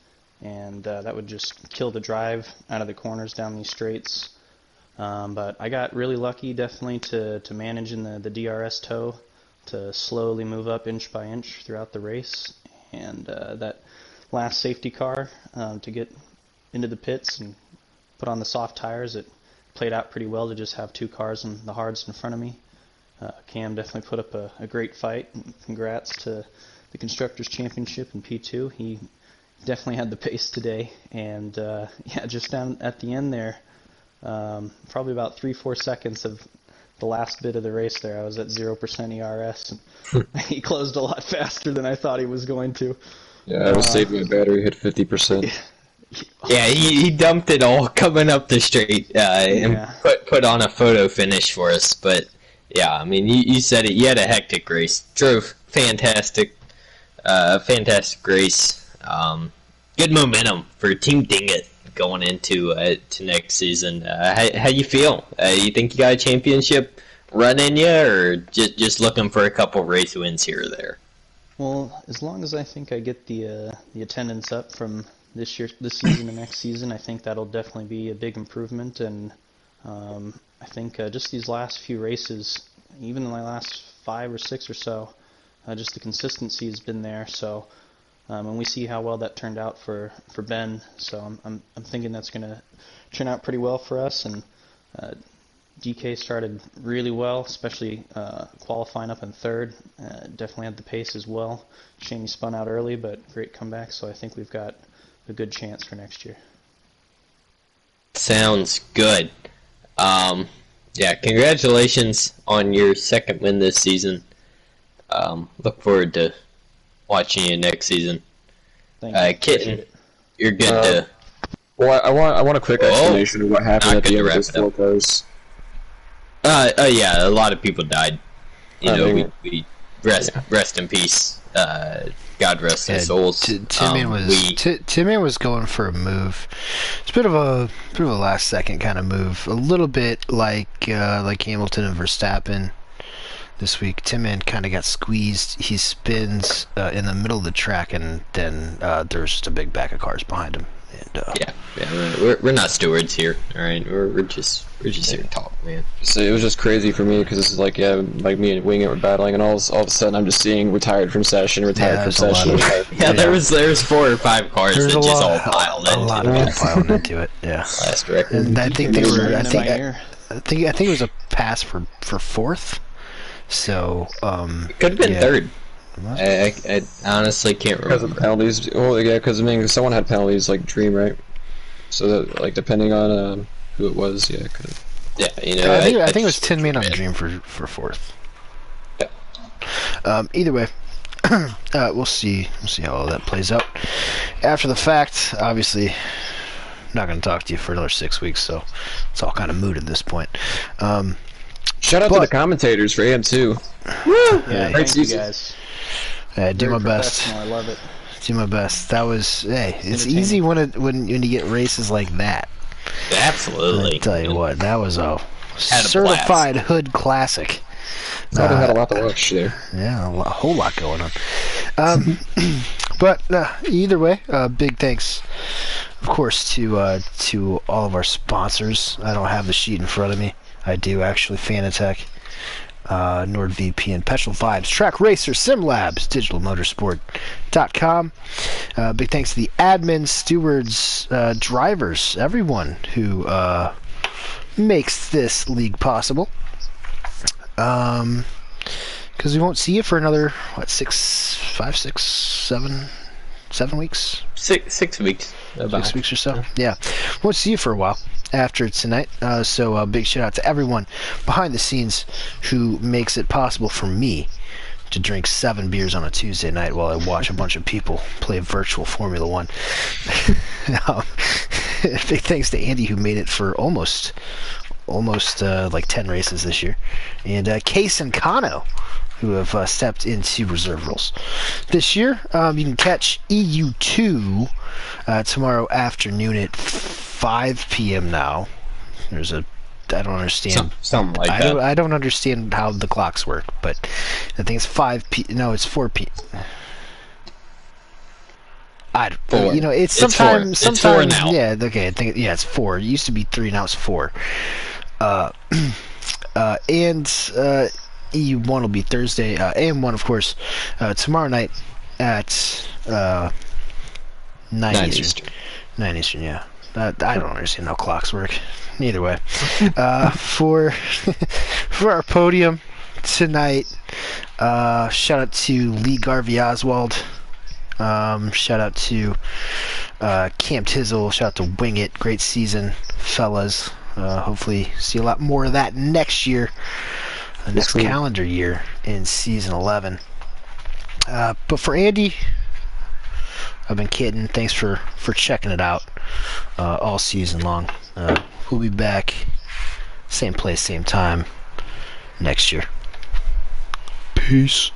and that would just kill the drive out of the corners down these straights. But I got really lucky, definitely, to manage in the DRS toe to slowly move up inch by inch throughout the race. And that last safety car to get into the pits and put on the soft tires, it played out pretty well to just have 2 cars and the hards in front of me. Cam definitely put up a great fight. Congrats to the Constructors' Championship in P2. He definitely had the pace today. And yeah, just down at the end there, probably about 3-4 seconds of the last bit of the race there, I was at 0% ERS, and he closed a lot faster than I thought he was going to. Yeah, I was saving my battery, hit 50%. Yeah, he dumped it all coming up the straight and put on a photo finish for us. But yeah, I mean, you said it. You had a hectic race. Drove fantastic race. Good momentum for Team Ding It going into to next season. How you feel? You think you got a championship run in you, or just looking for a couple race wins here or there? Well, as long as I think I get the attendance up from this season to next season, I think that'll definitely be a big improvement. And I think just these last few races, even in my last 5 or 6 or so, just the consistency has been there. So. And we see how well that turned out for Ben, so I'm thinking that's going to turn out pretty well for us. And DK started really well, especially qualifying up in 3rd. Definitely had the pace as well. Shame he spun out early, but great comeback. So I think we've got a good chance for next year. Sounds good. Yeah, congratulations on your 2nd win this season. Look forward to watching you next season. Kitten, you're good to... Well, I want a quick explanation of what happened at the end of those 4 cars. Yeah, a lot of people died. We rest in peace. God rest their souls. Timmy was going for a move. It's a bit of a last second kind of move. A little bit like Hamilton and Verstappen. This week, Timman kind of got squeezed. He spins in the middle of the track, and then there's just a big back of cars behind him. And yeah, we're not stewards here. All right, we're just here to talk, man. So it was just crazy for me because this is like me and Wing It were battling, and all of a sudden I'm just seeing retired from session. There was 4 or 5 cars that just all piled into it. A lot of people piled into it. Yeah. Last record. And I think they were. I think it was a pass for 4th. So, it could have been 3rd. I honestly can't remember. Because of penalties. Well, yeah, because I mean, someone had penalties like Dream, right? So that, like, depending on who it was, yeah, it could have. Yeah, I think it was 10 man on Dream for 4th. Yeah. Either way, we'll see how all that plays out. After the fact, obviously, not going to talk to you for another 6 weeks, so it's all kind of moot at this point. Shout out to the commentators for AM2. Woo! Yeah, thank you guys. Do my best. I love it. Do my best. That was it's easy when you get races like that. Absolutely. I tell you what, that was a certified hood classic. Probably had a lot to watch there. Yeah, a whole lot going on. But either way, big thanks, of course, to all of our sponsors. I don't have the sheet in front of me. I do actually. Fanatec, NordVPN, Petrol Vibes, Track Racer, SimLabs, DigitalMotorsport.com. Big thanks to the admins, stewards, drivers, everyone who makes this league possible. Because we won't see you for another 5, 6, 7 7 weeks? 6 weeks. About. 6 weeks or so. Yeah. We'll see you for a while after tonight. So big shout out to everyone behind the scenes who makes it possible for me to drink 7 beers on a Tuesday night while I watch a bunch of people play virtual Formula One. Big thanks to Andy, who made it for almost like 10 races this year, and Case and Kano, who have stepped into reserve roles this year. You can catch EU2 tomorrow afternoon at 5 p.m. now. I don't understand. Something like that. I don't understand how the clocks work, but I think it's 5 p. No, it's 4 p. It's sometimes. It's 4 now. Yeah, okay. I think it's 4. It used to be 3, now it's 4. And EU1 will be Thursday. AM1, of course, tomorrow night at 9 Eastern. 9 Eastern, yeah. I don't understand how clocks work. Either way. For our podium tonight, shout out to Lee Garvey Oswald. Shout out to Camp Tizzle. Shout out to Wing It. Great season, fellas. Hopefully see a lot more of that next year. Next calendar year in season 11. But for Andy, I've been kidding. Thanks for checking it out all season long. We'll be back, same place, same time next year. Peace.